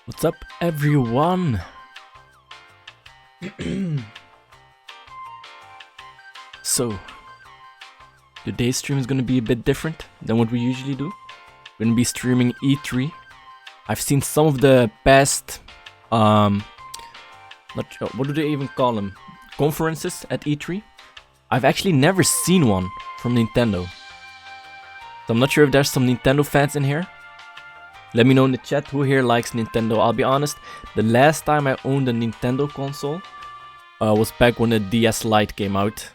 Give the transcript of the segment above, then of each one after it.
What's up, everyone? So, today's stream is gonna be a bit different than what we usually do. We're gonna be streaming E3. I've seen some of the past, not sure, what do they even call them? Conferences at E3. I've actually never seen one from Nintendo. So I'm not sure if there's some Nintendo fans in here. Let me know in the chat who here likes Nintendo. I'll be honest, the last time I owned a Nintendo console was back when the DS Lite came out.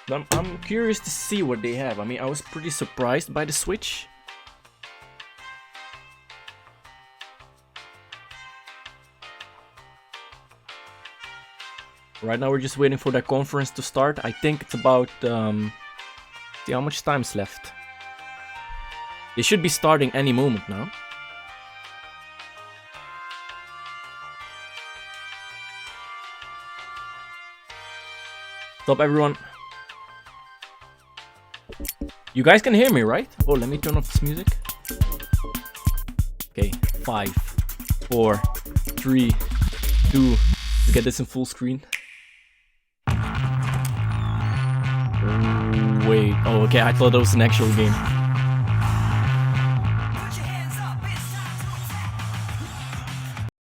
I'm curious to see what they have. I mean, I was pretty surprised by the Switch. Right now we're just waiting for the conference to start. I think it's about, see how much time's left. They should be starting any moment now. What's up, everyone? You guys can hear me, right? Oh, let me turn off this music. Okay, 5, 4, 3, 2. Let's get this in full screen. Wait, oh, okay, I thought that was an actual game.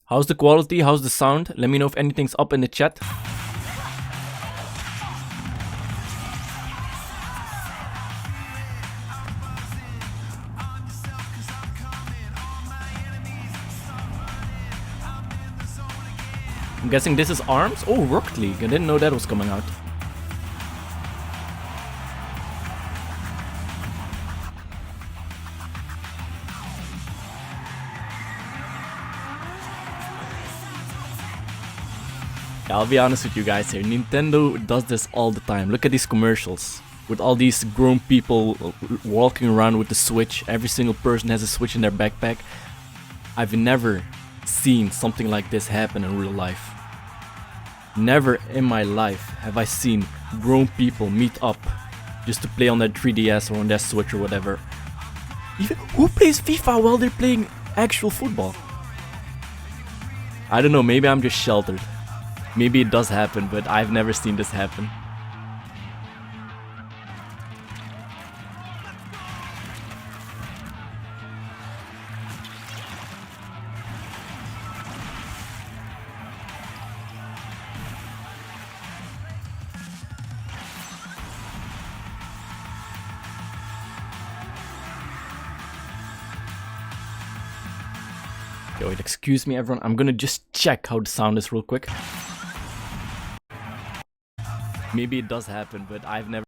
How's the quality? How's the sound? Let me know if anything's up in the chat. I'm guessing this is ARMS? Oh, Rocket League. I didn't know that was coming out. I'll be honest with you guys here, Nintendo does this all the time. Look at these commercials with all these grown people walking around with the Switch. Every single person has a Switch in their backpack. I've never seen something like this happen in real life. Never in my life have I seen grown people meet up just to play on their 3DS or on their Switch or whatever. Even who plays FIFA while they're playing actual football? I don't know, maybe I'm just sheltered. Maybe it does happen, but I've never seen this happen. Yo, wait, excuse me everyone, I'm gonna just check how the sound is real quick. Maybe it does happen, but I've never...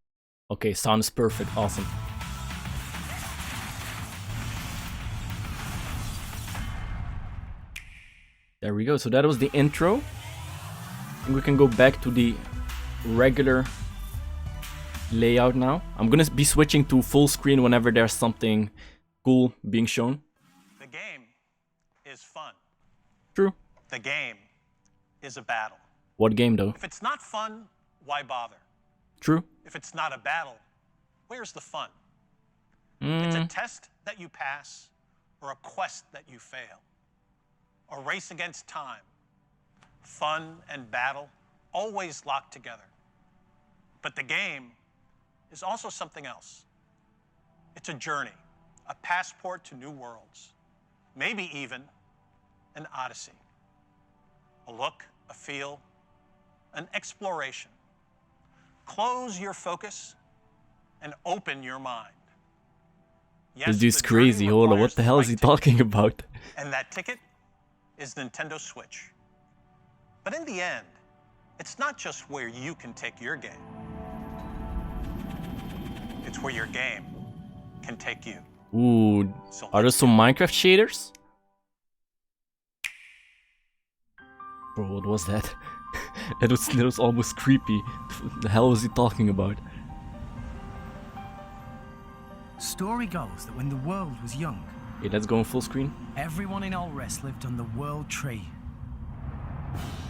Okay, sound is perfect, awesome. There we go, so that was the intro. I think we can go back to the regular layout now. I'm gonna be switching to full screen whenever there's something cool being shown. The game is fun. True. The game is a battle. What game though? If it's not fun, why bother? True. If it's not a battle, where's the fun? It's a test that you pass or a quest that you fail. A race against time. Fun and battle always locked together. But the game is also something else. It's a journey, a passport to new worlds, maybe even an odyssey. A look, a feel, an exploration. Close your focus and open your mind. Yes, This dude's the journey crazy, hold on, what requires the hell is he right ticket, talking about? and that ticket is Nintendo Switch. But in the end, it's not just where you can take your game. It's where your game can take you. Ooh, So are there let's some go. Minecraft shaders? Bro, what was that? That was almost creepy. The hell was he talking about? Story goes that when the world was young, Okay, let's go in full screen. everyone in Alres lived on the World Tree,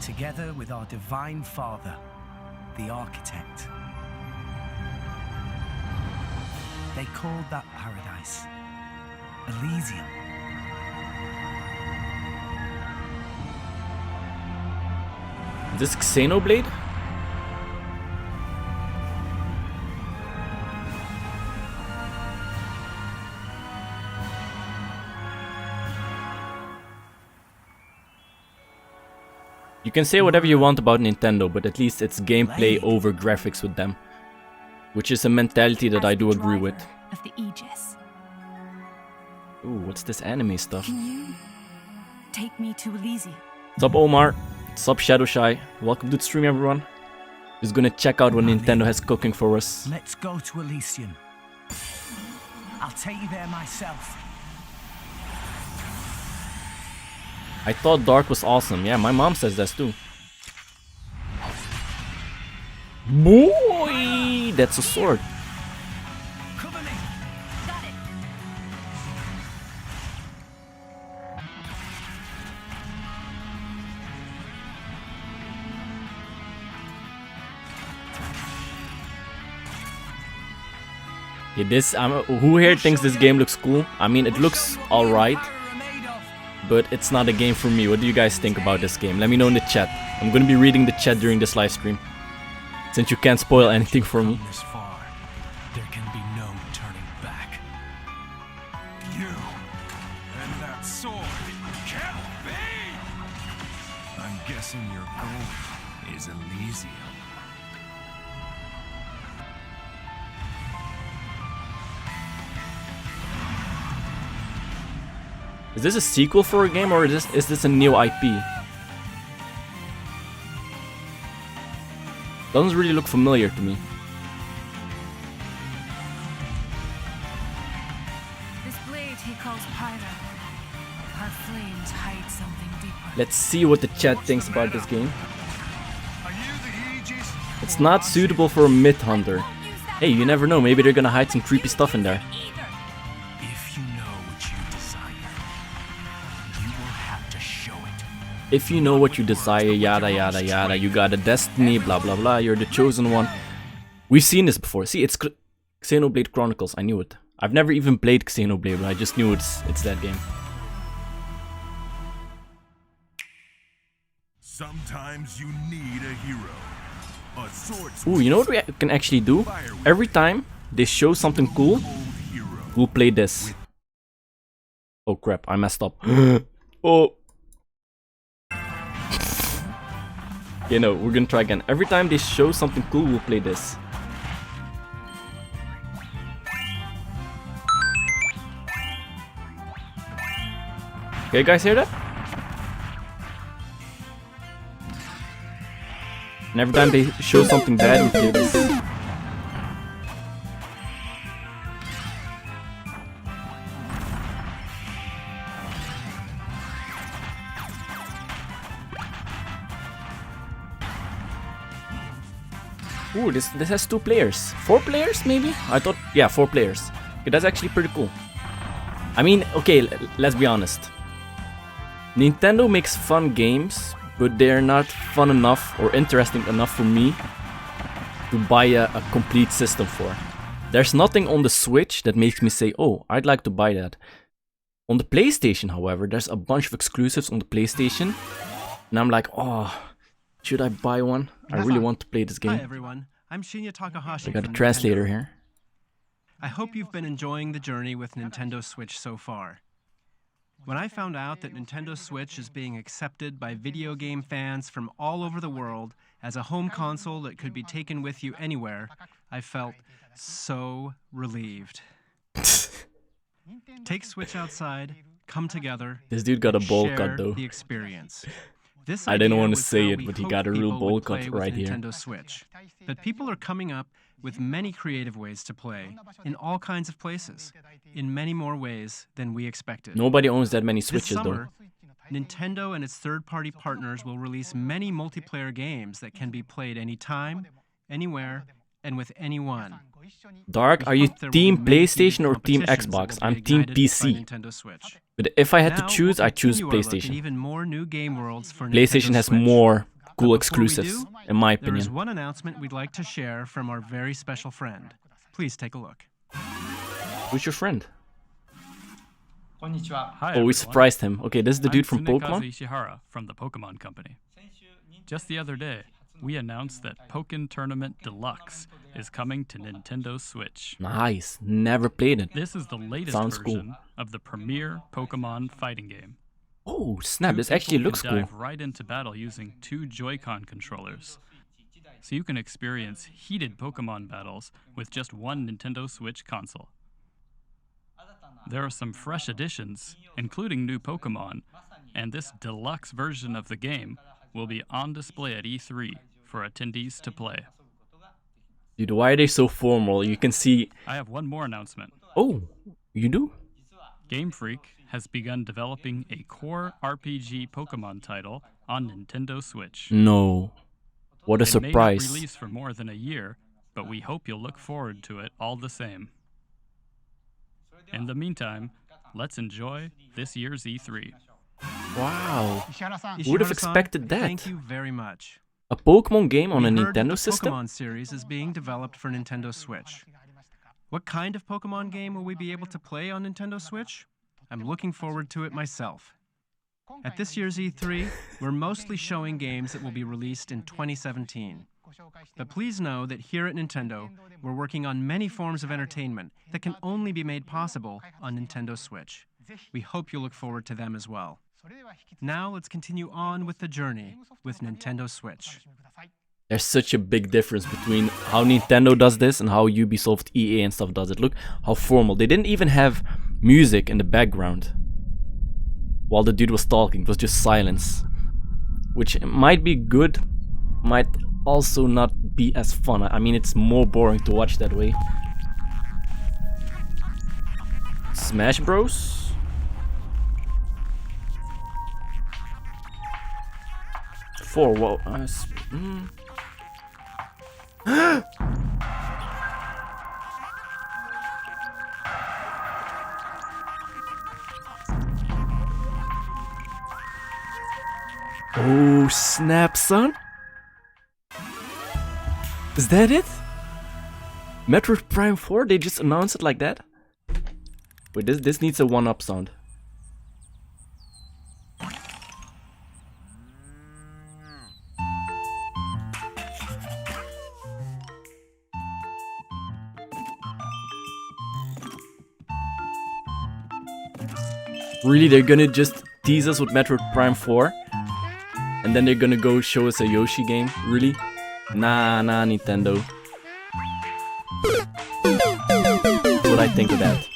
together with our Divine Father, the Architect. They called that paradise Elysium. Is this Xenoblade? You can say whatever you want about Nintendo, but at least it's gameplay over graphics with them. Which is a mentality that I do agree with. Of the Aegis. Ooh, what's this anime stuff? Can you take me to Elysium? Sup Omar, sup Shadowshy, welcome to the stream everyone. Just gonna check out what Nintendo has cooking for us. Let's go to Elysium. I'll take you there myself. I thought Dark was awesome, yeah, my mom says that too. Boy, that's a sword. Cover me. Got it. Yeah, this, who here thinks this game looks cool? I mean, it looks alright, but it's not a game for me. What do you guys think about this game? Let me know in the chat. I'm gonna be reading the chat during this live stream, since you can't spoil anything for me. This far, there can be no turning back. You and that sword can't be! I'm guessing your goal is Elysium. Is this a sequel for a game, or is this a new IP? Doesn't really look familiar to me. This blade he calls Pyra. Our flames hide something deeper. Let's see what the chat thinks about this game. It's not suitable for a myth hunter. Hey, you never know, maybe they're gonna hide some creepy stuff in there. If you know what you desire, you will have to show it. If you know what you desire, yada yada yada, you got a destiny, blah blah blah, you're the chosen one. We've seen this before. See, it's Xenoblade Chronicles, I knew it. I've never even played Xenoblade, but I just knew it's that game. Sometimes you need a hero. A sword. Ooh, you know what we can actually do? Every time they show something cool, we'll play this. Oh crap, I messed up. Oh. Yeah, no, we're gonna try again. Every time they show something cool, we'll play this. Okay, guys, hear that? And every time they show something bad, we play this. Ooh, this has 2 players. 4 players, maybe? I thought, yeah, 4 players. Okay, that's actually pretty cool. I mean, okay, let's be honest. Nintendo makes fun games, but they're not fun enough or interesting enough for me to buy a complete system for. There's nothing on the Switch that makes me say, oh, I'd like to buy that. On the PlayStation, however, there's a bunch of exclusives on the PlayStation, and I'm like, oh, should I buy one? I really want to play this game. Hi everyone, I'm Shinya Takahashi. I got a from translator Nintendo. here. I hope you've been enjoying the journey with Nintendo Switch so far. When I found out that Nintendo Switch is being accepted by video game fans from all over the world as a home console that could be taken with you anywhere, I felt so relieved. Take Switch outside, come together, This dude got a bowl share cut though. the experience. This I didn't idea want to was say how it, we but he hoped got a real people bowl would cut play with right here. Nintendo Switch. But people are coming up with many creative ways to play, in all kinds of places, in many more ways than we expected. Nobody owns that many This Switches though. summer, Nintendo and its third-party partners will release many multiplayer games that can be played anytime, anywhere, and with anyone. Dark, are We you hope there will team be many heated PlayStation or team competitions that Xbox? will be I'm team ignited by PC. Nintendo Switch. But if I had to Now, choose, we'll I choose continue our look at PlayStation. even more new game worlds for PlayStation Nintendo has Switch. more cool But before we exclusives, do, in my There is opinion. one announcement we'd like to share from our very special friend. Please take a look. Who's your friend? Hi, Oh, we everyone. surprised him. Okay, this is the I'm dude from Tsunekazu Pokemon. Ishihara from the Pokemon Company. Just the other day, we announced that Pokken Tournament Deluxe is coming to Nintendo Switch. Nice. Never played it. This is the latest Sounds cool. version of the premier Pokemon fighting game. Oh, snap. Two This actually people looks can cool. dive right into battle using 2 Joy-Con controllers. So you can experience heated Pokemon battles with just one Nintendo Switch console. There are some fresh additions, including new Pokemon, and this deluxe version of the game will be on display at E3 for attendees to play. Dude, why are they so formal? You can see... I have one more announcement. Oh, you do? Game Freak has begun developing a core RPG Pokemon title on Nintendo Switch. No. What a It may not surprise. release for more than a year, but we hope you'll look forward to it all the same. In the meantime, let's enjoy this year's E3. Wow. Ishihara-san, Would have expected that. Thank you very much. A Pokemon game on We a heard that Nintendo the system? Pokemon series is being developed for Nintendo Switch. What kind of Pokemon game will we be able to play on Nintendo Switch? I'm looking forward to it myself. At this year's E3, we're mostly showing games that will be released in 2017. But please know that here at Nintendo, we're working on many forms of entertainment that can only be made possible on Nintendo Switch. We hope you look forward to them as well. Now let's continue on with the journey with Nintendo Switch. There's such a big difference between how Nintendo does this and how Ubisoft, EA and stuff does it. Look how formal. They didn't even have music in the background while the dude was talking. It was just silence. Which might be good, might also not be as fun. I mean, it's more boring to watch that way. Smash Bros? Four, whoa. Oh, snap, son. Is that it? Metroid Prime 4? They just announced it like that? Wait, this needs a 1-up sound. Really, they're gonna just tease us with Metroid Prime 4? And then they're gonna go show us a Yoshi game? Really? Nah, Nintendo. What I think of that.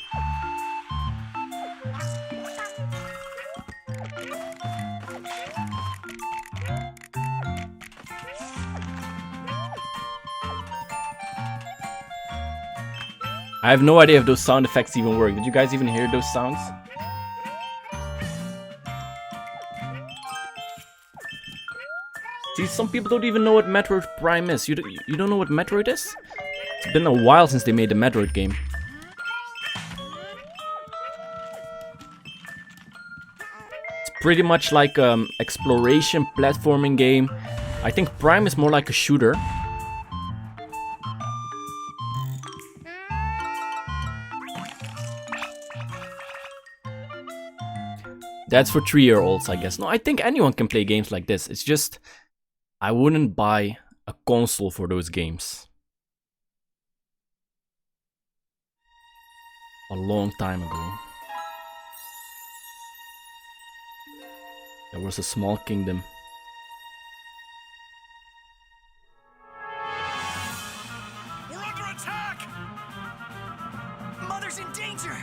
I have no idea if those sound effects even work. Did you guys even hear those sounds? See, some people don't even know what Metroid Prime is. You don't know what Metroid is? It's been a while since they made the Metroid game. It's pretty much like exploration platforming game. I think Prime is more like a shooter. That's for 3-year-olds, I guess. No, I think anyone can play games like this. It's just, I wouldn't buy a console for those games. A long time ago. There was a small kingdom. We're under attack! Mother's in danger!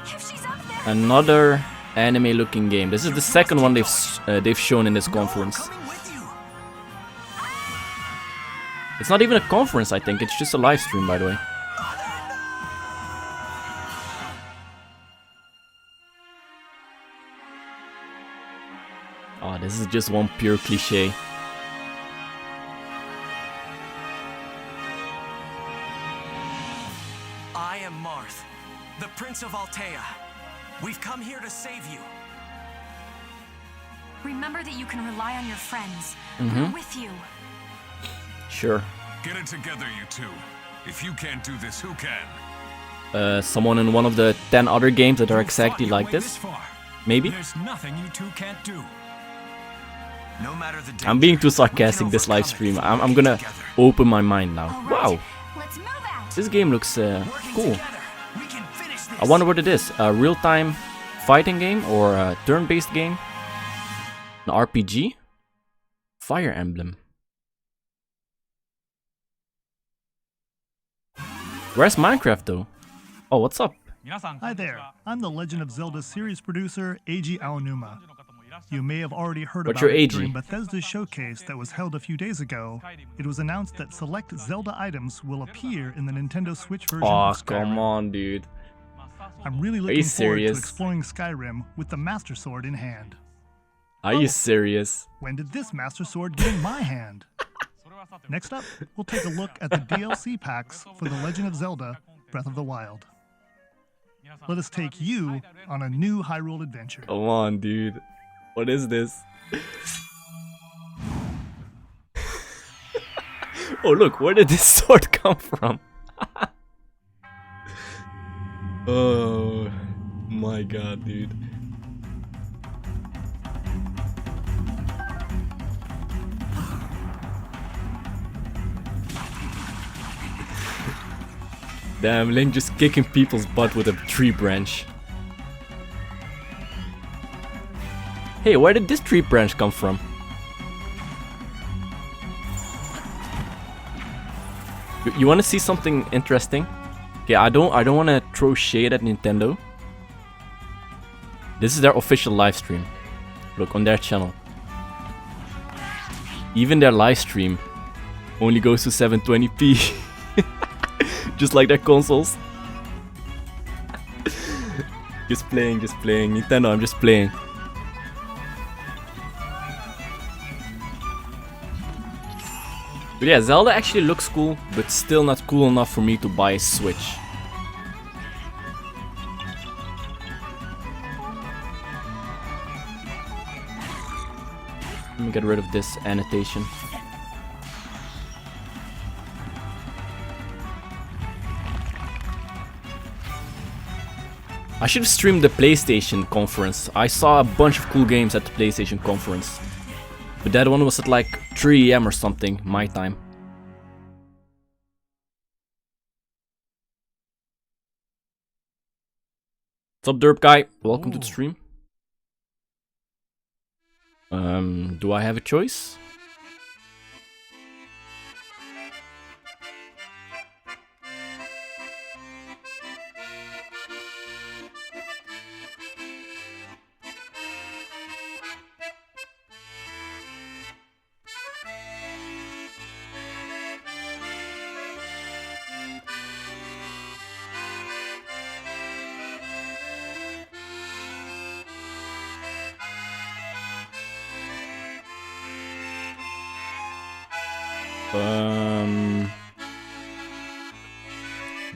If she's up there, Another anime-looking game. This is the second one they've shown in this conference. Coming with you! It's not even a conference, I think. It's just a live stream, by the way. Oh, this is just one pure cliche. I am Marth, the Prince of Altea. We've come here to save you. remember that you can rely on your friends. Mm-hmm. We're with you. Sure. Get it together, you two. If you can't do this, who can? someone in one of the 10 other games that are exactly like this. Maybe? There's nothing you two can't do. No matter the I'm being too danger, we can sarcastic this live overcome stream. it I'm gonna together. open my mind now. Wow, Let's move out. this game looks Working cool. together, we can finish this. I wonder what it is. A real-time fighting game or a turn-based game? An RPG? Fire Emblem. Where's Minecraft though? Oh, what's up? Hi there, I'm the Legend of Zelda series producer, Eiji Aonuma. You may have already heard What's about your it Eiji? during Bethesda's showcase that was held a few days ago. It was announced that select Zelda items will appear in the Nintendo Switch version Oh, of Skyrim. come on, dude. I'm really you looking forward serious? to exploring Skyrim with the Master Sword in hand. Are you serious? When did this Master Sword get in my hand? Next up, we'll take a look at the DLC packs for The Legend of Zelda Breath of the Wild. Let us take you on a new Hyrule adventure. Come on, dude. What is this? Oh, look, where did this sword come from? Oh my god, dude. Damn, Link just kicking people's butt with a tree branch. Hey, where did this tree branch come from? You want to see something interesting? Okay, I don't want to throw shade at Nintendo. This is their official live stream. Look on their channel. Even their live stream only goes to 720p. Just like their consoles. Just playing, Nintendo, I'm just playing. But yeah, Zelda actually looks cool, but still not cool enough for me to buy a Switch. Let me get rid of this annotation. I should have streamed the PlayStation conference. I saw a bunch of cool games at the PlayStation conference. But that one was at like 3 AM or something, my time. What's up, Derp Guy? Welcome to the stream. Do I have a choice?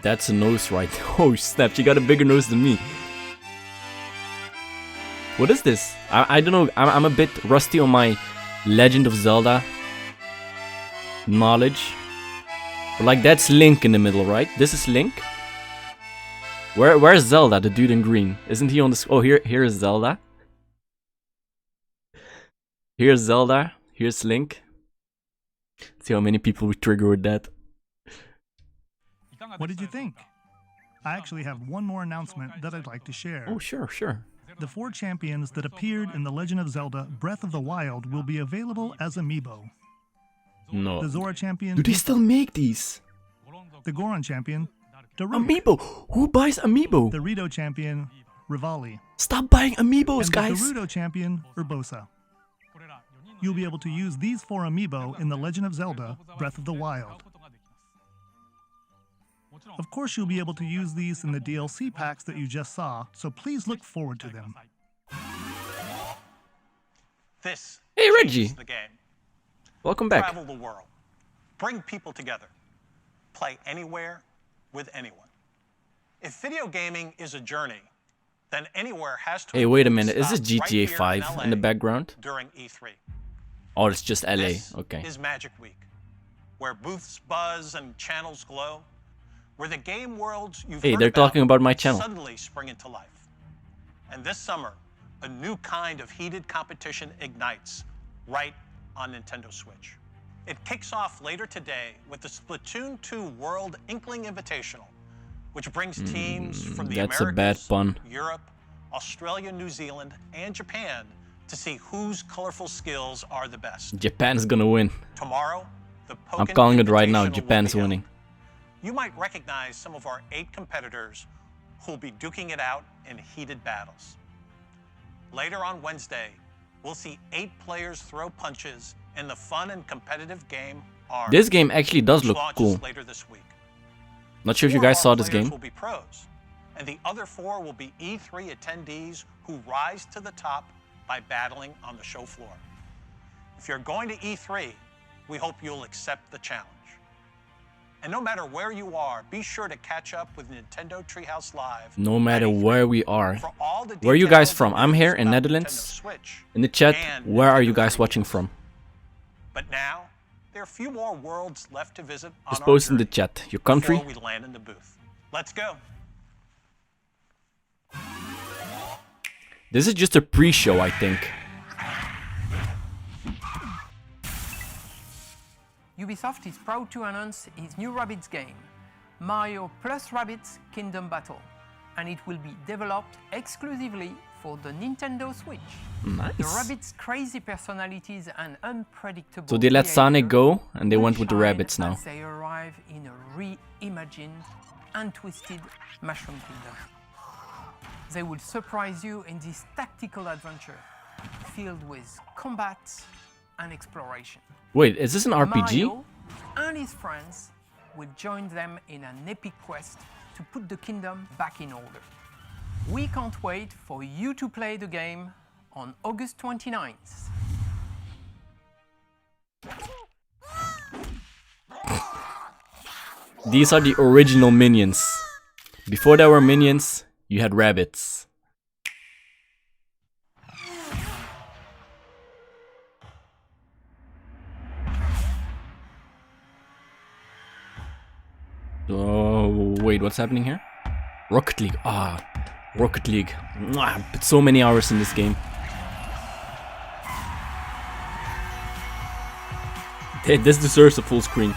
That's a nose right. Oh snap, she got a bigger nose than me. What is this? I don't know, I'm a bit rusty on my Legend of Zelda knowledge. But like that's Link in the middle, right? This is Link? Where's Zelda, the dude in green? Isn't he on the... Oh, here is Zelda. Here's Zelda. Here's Link. See how many people we trigger with that. What did you think? I actually have one more announcement that I'd like to share. Oh, sure. The 4 champions that appeared in The Legend of Zelda Breath of the Wild will be available as amiibo. No. The Zora champion, Do they still make these? the Goron champion, Daruk, Amiibo! Who buys Amiibo? the Rito champion, Rivali, Stop buying Amiibos, and guys! the Gerudo champion, Urbosa. You'll be able to use these 4 amiibo in The Legend of Zelda Breath of the Wild. Of course, you'll be able to use these in the DLC packs that you just saw, so please look forward to them. This Hey, changes Reggie. the game. Welcome back. Travel the world. Bring people together. Play anywhere with anyone. If video gaming is a journey, then anywhere has to Hey, wait a include minute. Is this stops right GTA here 5 in the LA background? during E3. Oh, it's just LA. This Okay. is Magic Week, where booths buzz and channels glow, where the game worlds you've Hey, heard they're talking about my channel. suddenly spring into life. And this summer, a new kind of heated competition ignites right on Nintendo Switch. It kicks off later today with the Splatoon 2 World Inkling Invitational, which brings teams from the That's a Americas, bad pun. Europe, Australia, New Zealand, and Japan to see whose colorful skills are the best. Japan's gonna win. Tomorrow, the I'm Pokken calling it right now. Invitational will Japan's be held. winning. You might recognize some of our 8 competitors who'll be duking it out in heated battles. Later on Wednesday, we'll see 8 players throw punches in the fun and competitive game Arms. This game actually does which look launches cool. later this week. Not sure if you 4 guys of saw our this players game. will be pros, and the other 4 will be E3 attendees who rise to the top by battling on the show floor. If you're going to E3, we hope you'll accept the challenge. And no matter where you are, be sure to catch up with Nintendo Treehouse Live. No matter at E3 where we are. for all the Where are you guys details from? and I'm news here in about Netherlands. Nintendo Switch In the chat, and where are you Nintendo guys 3DS. watching from? But now, there are a few more worlds left to visit on Just our post in the journey chat. Your country? before we land in the booth. Let's go. This is just a pre-show, I think. Ubisoft is proud to announce its new Rabbids game, Mario plus Rabbids Kingdom Battle, and it will be developed exclusively for the Nintendo Switch. Nice. The Rabbids' crazy personalities and unpredictable So they let Sonic behavior go, and they will went with the shine rabbits now. as they arrive in a reimagined and twisted Mushroom Kingdom. They will surprise you in this tactical adventure, filled with combat and exploration. Wait, is this an RPG? Mario and his friends will join them in an epic quest to put the kingdom back in order. We can't wait for you to play the game on August 29th. These are the original minions. Before there were minions, you had rabbits. Oh, wait, what's happening here? Rocket League. Ah, Rocket League. Mwah, put so many hours in this game. This deserves a full screen.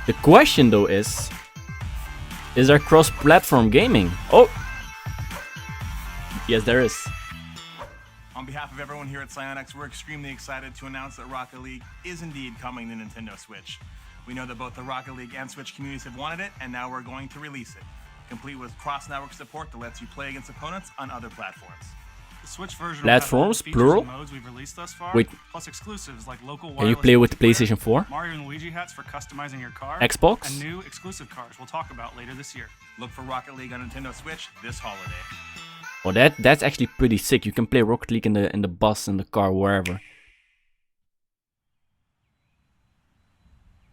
The question though is there cross-platform gaming? Oh! Yes, there is. On behalf of everyone here at Psyonix, we're extremely excited to announce that Rocket League is indeed coming to Nintendo Switch. We know that both the Rocket League and Switch communities have wanted it, and now we're going to release it, complete with cross-network support that lets you play against opponents on other platforms. The Switch version Platforms, will have all the plural? features and modes we've released thus far, Wait. plus exclusives like local Can you wireless play with multiplayer, PlayStation 4? Mario and Luigi hats for customizing your car, Xbox? and new exclusive cars we'll talk about later this year. Look for Rocket League on Nintendo Switch this holiday. Oh, that's actually pretty sick. You can play Rocket League in the bus, in the car, wherever.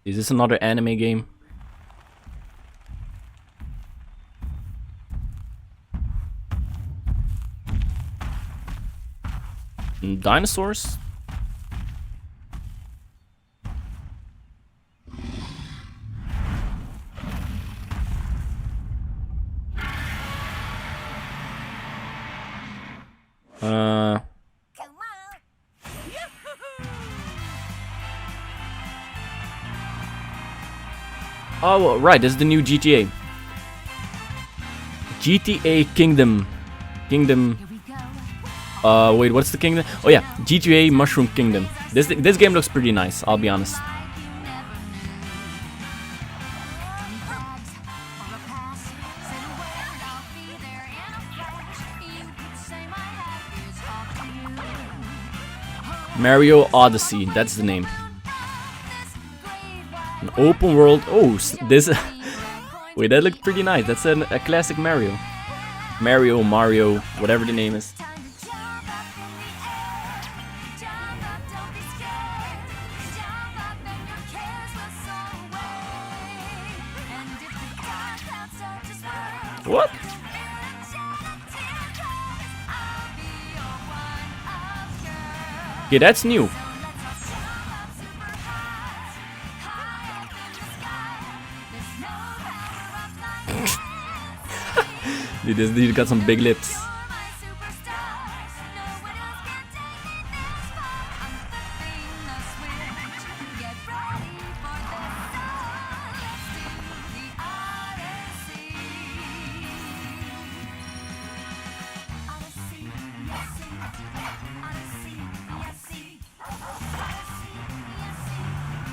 Is this another anime game? Dinosaurs? Oh, right, this is the new GTA. GTA Kingdom. Wait, what's the kingdom? Oh yeah, GTA Mushroom Kingdom. This game looks pretty nice, I'll be honest. Mario Odyssey, that's the name. An open world. Oh, this. Wait, that looked pretty nice. That's a classic Mario. Mario, whatever the name is. What? Okay, that's new. Dude, this dude got some big lips.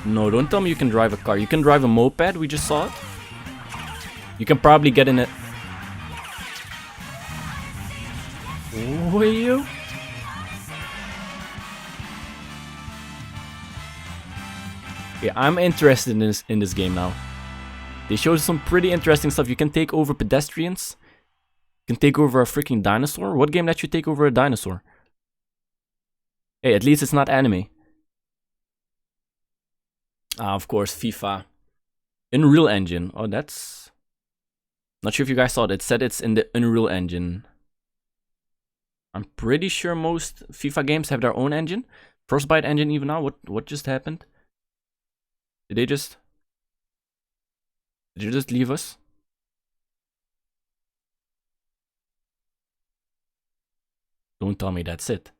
No, don't tell me you can drive a car. You can drive a moped, we just saw it. You can probably get in it. Will you? Yeah, I'm interested in this game now. They showed some pretty interesting stuff. You can take over pedestrians. You can take over a freaking dinosaur. What game lets you take over a dinosaur? Hey, at least it's not anime. Ah, of course, FIFA. Unreal Engine. Oh, that's... Not sure if you guys saw it. It said it's in the Unreal Engine. I'm pretty sure most FIFA games have their own engine. Frostbite engine even now. What just happened? Did they just leave us? Don't tell me that's it.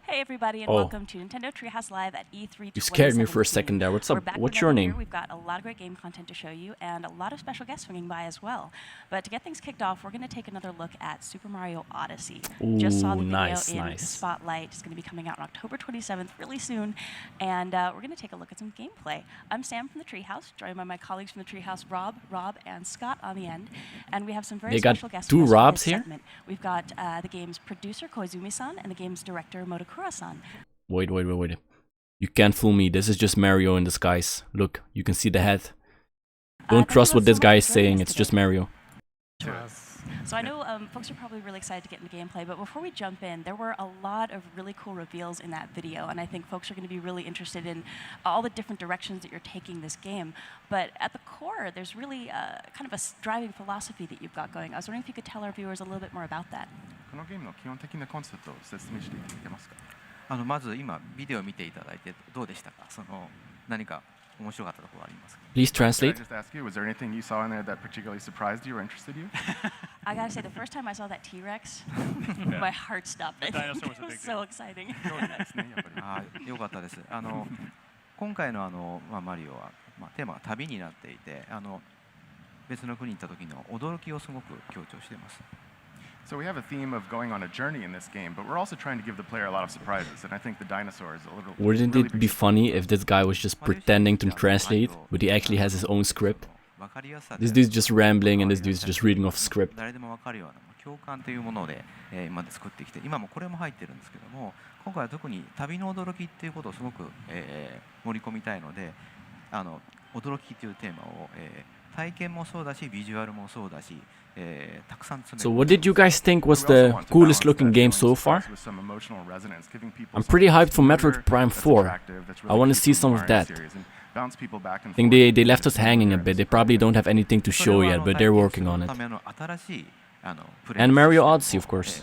Hey everybody, and welcome to Nintendo Treehouse Live at E3 You scared me for a second there. What's up? What's your name? We've got a lot of great game content to show you, and a lot of special guests swinging by as well. But to get things kicked off, we're going to take another look at Super Mario Odyssey. Ooh, just saw the video nice. the Spotlight. It's going to be coming out on October 27th, really soon, and we're going to take a look at some gameplay. I'm Sam from the Treehouse, joined by my colleagues from the Treehouse, Rob, and Scott on the end, and we have some very special guests. Two Robs here. Segment. We've got the game's producer Koizumi-san and the game's director Motokura-san. Wait. You can't fool me. This is just Mario in disguise. Look, you can see the head. Don't trust what this guy is saying. It's just Mario. So I know folks are probably really excited to get into gameplay, but before we jump in, there were a lot of really cool reveals in that video, and I think folks are going to be really interested in all the different directions that you're taking this game. But at the core, there's really kind of a driving philosophy that you've got going. I was wondering if you could tell our viewers a little bit more about that. このゲームの基本的なコンセプトを説明していただけますか？まず今ビデオを見ていただいてどうでしたか？何か面白かったところありますか？ Please translate. Can I just ask you, was there anything you saw in there that particularly surprised you or interested you? I gotta say, the first time I saw that T-Rex, my heart stopped. It was so exciting. よかったです。今回のマリオはテーマが旅になっていて、別の国に行った時の驚きをすごく強調しています。So we have a theme of going on a journey in this game, but we're also trying to give the player a lot of surprises, and I think the dinosaur is a little... Wouldn't it be funny if this guy was just pretending to translate, but he actually has his own script? This dude's just rambling and this dude's just reading off script. 誰でもわかるような共感というもので今まで作ってきて、今もこれも入ってるんですけども、今回は特に旅の驚きっていうことをすごく盛り込みたいので、驚きというテーマを体験もそうだし、ビジュアルもそうだし。So what did you guys think was the coolest looking game so far? I'm pretty hyped for Metroid Prime 4. I want to see some of that. I think they left us hanging a bit. They probably don't have anything to show yet, but they're working on it. And Mario Odyssey, of course.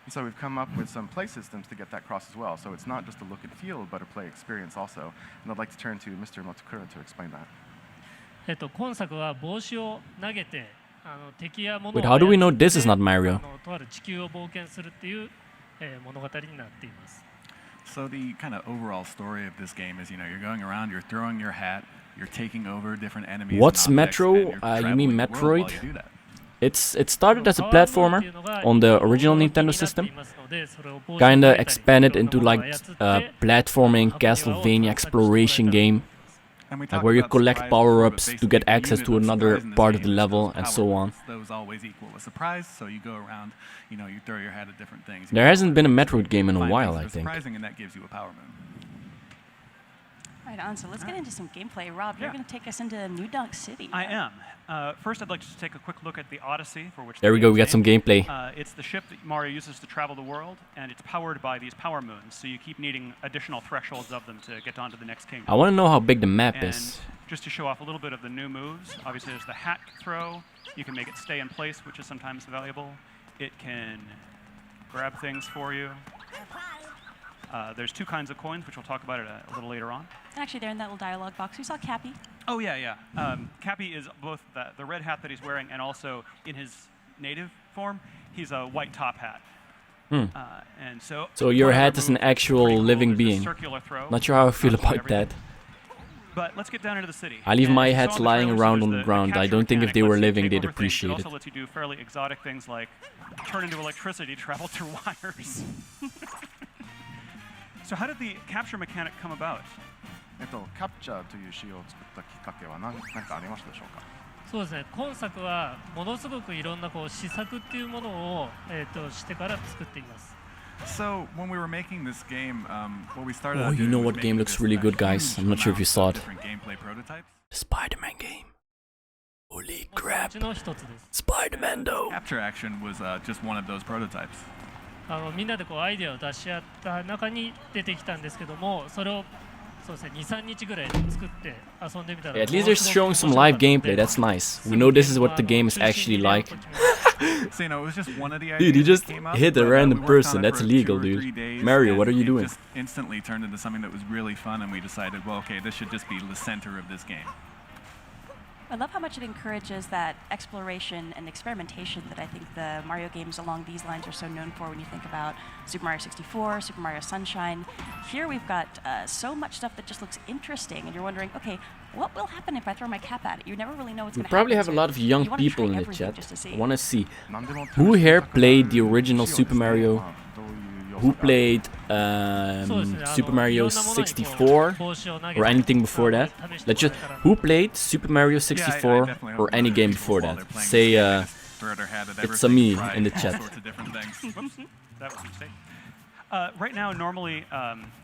So we've come up with some play systems to get that across as well. So it's not just a look and feel, but a play experience also. And I'd like to turn to Mr. Motokura to explain that. Wait, how do we know this is not Mario? So the kind of overall story of this game is, you're going around, you're throwing your hat, you're taking over different enemies. What's Metro? You mean Metroid? It started as a platformer on the original Nintendo system. Kinda expanded into like a platforming Castlevania exploration game. Like where you collect power-ups to get access to another part of the level and so on. Those always equal a surprise, so you go around, you throw your hat at different things. There hasn't been a Metroid game in a while, I think. Surprising, and that gives you a power moon. Right on, so let's get into some gameplay. Rob, you're going to take us into New Donk City. I am. First, I'd like to take a quick look at the Odyssey, for which there we go, we got some gameplay. It's the ship that Mario uses to travel the world, and it's powered by these power moons, so you keep needing additional thresholds of them to get onto the next kingdom. I want to know how big the map is. Just to show off a little bit of the new moves, obviously there's the hat throw. You can make it stay in place, which is sometimes valuable. It can grab things for you. There's two kinds of coins, which we'll talk about a little later on. Actually, there in that little dialogue box, we saw Cappy. Oh, yeah. Cappy is both the red hat that he's wearing and also in his native form, he's a white top hat. And so your hat is an actual living being. Not sure how I feel about that. But let's get down into the city. I leave my hats lying around on the ground. I don't think if they were living, they'd appreciate it. It also lets you do fairly exotic things like turn into electricity, travel through wires. So how did the capture mechanic come about? キャプチャーという仕様を作ったきっかけは何かありましたでしょうか。そうですね。今作はものすごくいろんな試作っていうものをしてから作っています。So when we were making this game, what we started. Oh, you know what game looks really good, guys? I'm not sure if you saw it. The Spider-Man game. Holy crap! Spider-Man though. Capture Action was just one of those prototypes. みんなでアイデアを出し合った中に出てきたんですけども、それをそうですね、2、3日ぐらい作って遊んでみたら。At least they're showing some live gameplay. That's nice. We know this is what the game is actually like. So, you know, it was just one of the Dude, you just hit a random person. That's illegal, dude. Mario, what are you doing? It just instantly turned into something that was really fun, and we decided, well, okay, this should just be the center of this game. I love how much it encourages that exploration and experimentation that I think the Mario games along these lines are so known for when you think about Super Mario 64, Super Mario Sunshine. Here we've got so much stuff that just looks interesting, and you're wondering, okay, what will happen if I throw my cap at it? You never really know what's going to happen. We probably have a lot of young people in the chat. I want to see who here played the original Super Mario. Who played Super Mario 64 or anything before that? Let's just who played Super Mario 64 or any game before that? Say it's a me in the chat. Right now, normally,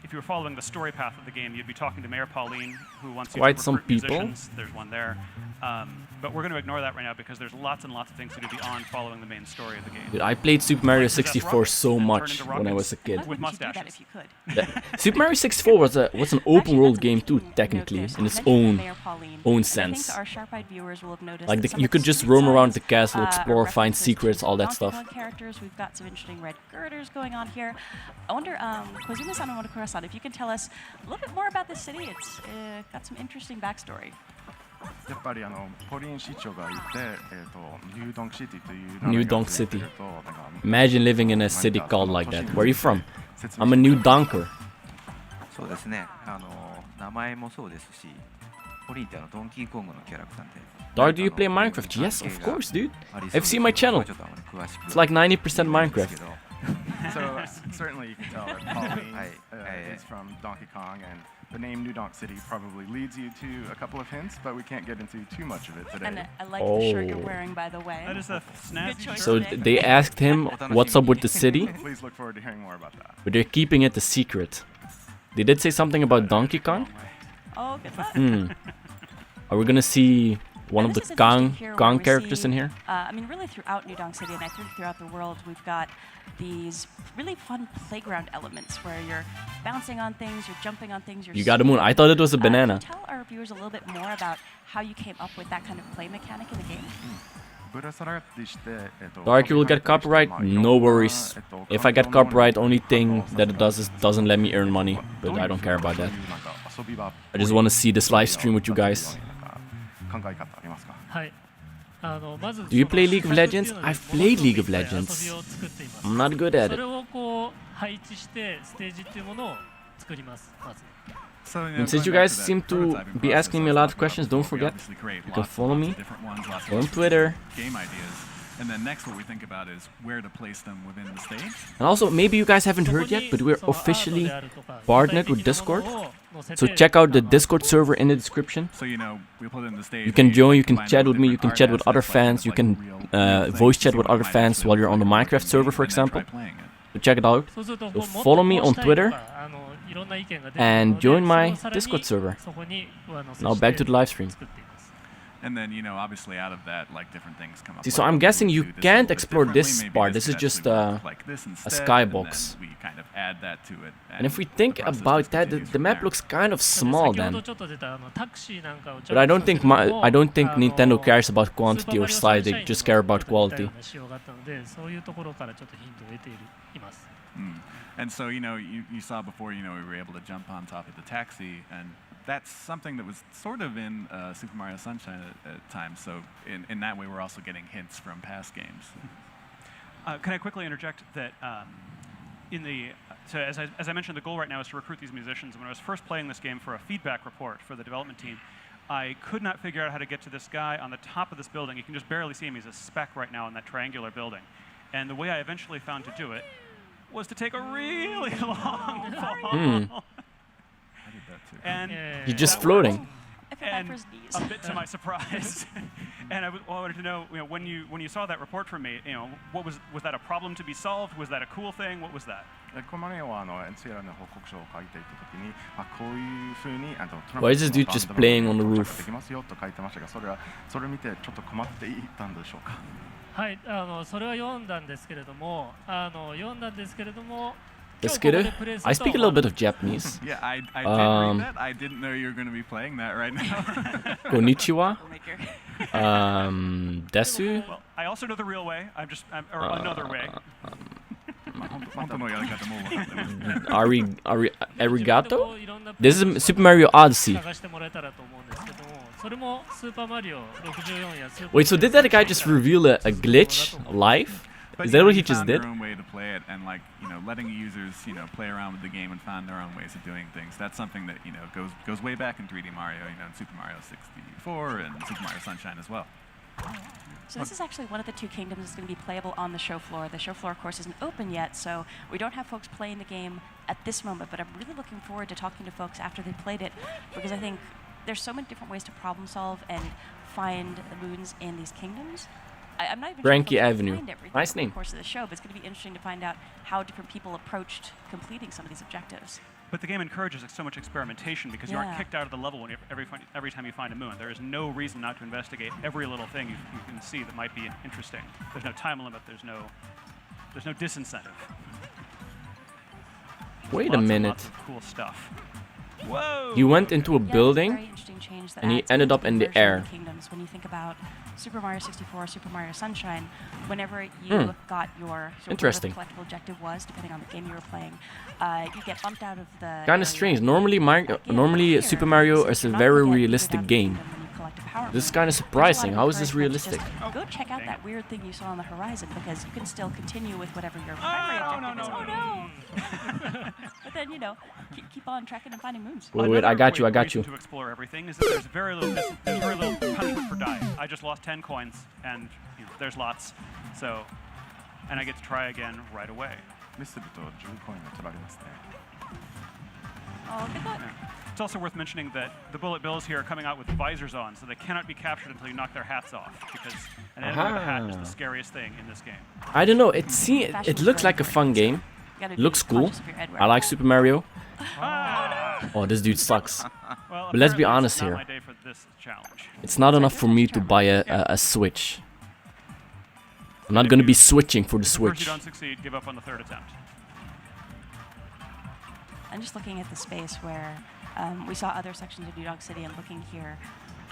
if you were following the story path of the game, you'd be talking to Mayor Pauline, who wants you to recruit musicians. There's one there. But we're going to ignore that right now because there's lots and lots of things to do beyond following the main story of the game. Dude, I played Super Mario 64 so much when I was a kid. With mustaches. Super Mario 64 was an open world game too, technically, in its own sense. Like you could just roam around the castle, explore, find secrets, all that stuff. We've got some interesting red girders going on here. I wonder, Kozuma-san and Monokura-san, if you can tell us a little bit more about this city. It's got some interesting backstory. やっぱりポリン市長がいて、ニュードンクシティという New Donk City. Imagine living in a city called like that. Where are you from? I'm a New Donker. そうですね。名前もそうですし、ポリンってドンキーコングのキャラクターで。Dog, do you play Minecraft? Yes, of course, dude. I've seen my channel. It's like 90% Minecraft. So certainly you can tell that Pauline is from Donkey Kong, and the name New Donk City probably leads you to a couple of hints, but we can't get into too much of it today. And I like the shirt you're wearing, by the way. That is a snazzy So they asked him what's up with the city, Please look forward to hearing more about that. but they're keeping it a secret. They did say something about Donkey Kong. Oh, good luck. Are we gonna see one of the This is Kong interesting here where we characters see, in here? I mean, really throughout New Donk City, and I think throughout the world, we've got these really fun playground elements where you're bouncing on things, you're jumping on things, you're You got a moon. I thought it was a banana. Can you tell our viewers a little bit more about how you came up with that kind of play mechanic in the game? Dark, you will get copyright? No worries. If I get copyright, only thing that it does is doesn't let me earn money. But I don't care about that. I just want to see this live stream with you guys. Do you play League of Legends? I've played League of Legends. I'm not good at it. And since you guys seem to be asking me a lot of questions, don't forget, you can follow me on Twitter. And then next what we think about is where to place them within the stage. And also, maybe you guys haven't heard yet, but we're officially partnered with Discord. So check out the Discord server in the description. So you know, we put it in the stage. You can join, you can chat with me, you can chat with other fans, you can voice chat with other fans while you're on the Minecraft server, for example. So check it out. So follow me on Twitter and join my Discord server. Now back to the live stream. And then, you know, obviously out of that, like, different things come up. See, so I'm guessing you can't explore this part. This is just a skybox. We kind of add that to it. And if we think about that, the map looks kind of small then. But I don't think Nintendo cares about quantity or size. They just care about quality. And so, you know, you saw before, you know, we were able to jump on top of the taxi, and that's something that was sort of in Super Mario Sunshine at times. So in that way, we're also getting hints from past games. Can I quickly interject that so as I mentioned, the goal right now is to recruit these musicians. When I was first playing this game for a feedback report for the development team, I could not figure out how to get to this guy on the top of this building. You can just barely see him. He's a speck right now in that triangular building. And the way I eventually found to do it was to take a really long fall. And you're just floating. And a bit to my surprise, and I wanted to know, you know, when you saw that report from me, you know, what was that a problem to be solved? Was that a cool thing? What was that? Why is this dude just playing on the roof? はい、それは読んだんですけれども、読んだんですけれども。 Let's get it. I speak a little bit of Japanese. Yeah, I did read that. I didn't know you were going to be playing that right now. Konnichiwa. Desu. Well, I also know the real way. Or another way. Arigato? This is Super Mario Odyssey. Wait, so did that guy just reveal a glitch live? But is that what he just did? Their own way to play it, and like, you know, letting users, you know, play around with the game and find their own ways of doing things. That's something that, you know, goes way back in 3D Mario, you know, in Super Mario 64 and Super Mario Sunshine as well. So this is actually one of the two kingdoms that's going to be playable on the show floor. The show floor, of course, isn't open yet, so we don't have folks playing the game at this moment, but I'm really looking forward to talking to folks after they played it, because I think there's so many different ways to problem solve and find the moons in these kingdoms. I'm not even Frankie sure Avenue. Find everything Nice over name. the course of the show, but it's going to be interesting to find out how different people approached completing some of these objectives. But the game encourages so much experimentation because you aren't kicked out of the level every time you find a moon. There is no reason not to investigate every little thing you can see that might be interesting. There's no time limit. There's no disincentive. Wait a minute. Lots of cool stuff. Whoa! You went into a building and he ended up in the air. When you think about Super Mario 64, Super Mario Sunshine, whenever you got your interesting collectible objective was, depending on the game you were playing, you get bumped out of the. Kind of strange. Normally Super Mario is a very realistic game. This is kind of surprising. How is this realistic? Go check out that weird thing you saw on the horizon, because you can still continue with whatever your primary objective is. Oh no! But then, you know, keep on tracking and finding moons. Wait, I got you. To explore everything is that there's very little punishment for dying. I just lost 10 coins, and you know, there's lots. So, and I get to try again right away. Oh, good luck. Yeah. It's also worth mentioning that the bullet bills here are coming out with visors on, so they cannot be captured until you knock their hats off, because an enemy with a hat is the scariest thing in this game. I don't know. It looks like a fun game. It looks cool. I like Super Mario. Oh, this dude sucks. Well, but let's be honest here. It's not enough for me to buy a Switch. I'm not gonna be switching for the Switch. If you don't succeed, give up on the third attempt. I'm just looking at the space where we saw other sections of New Donk City, and looking here,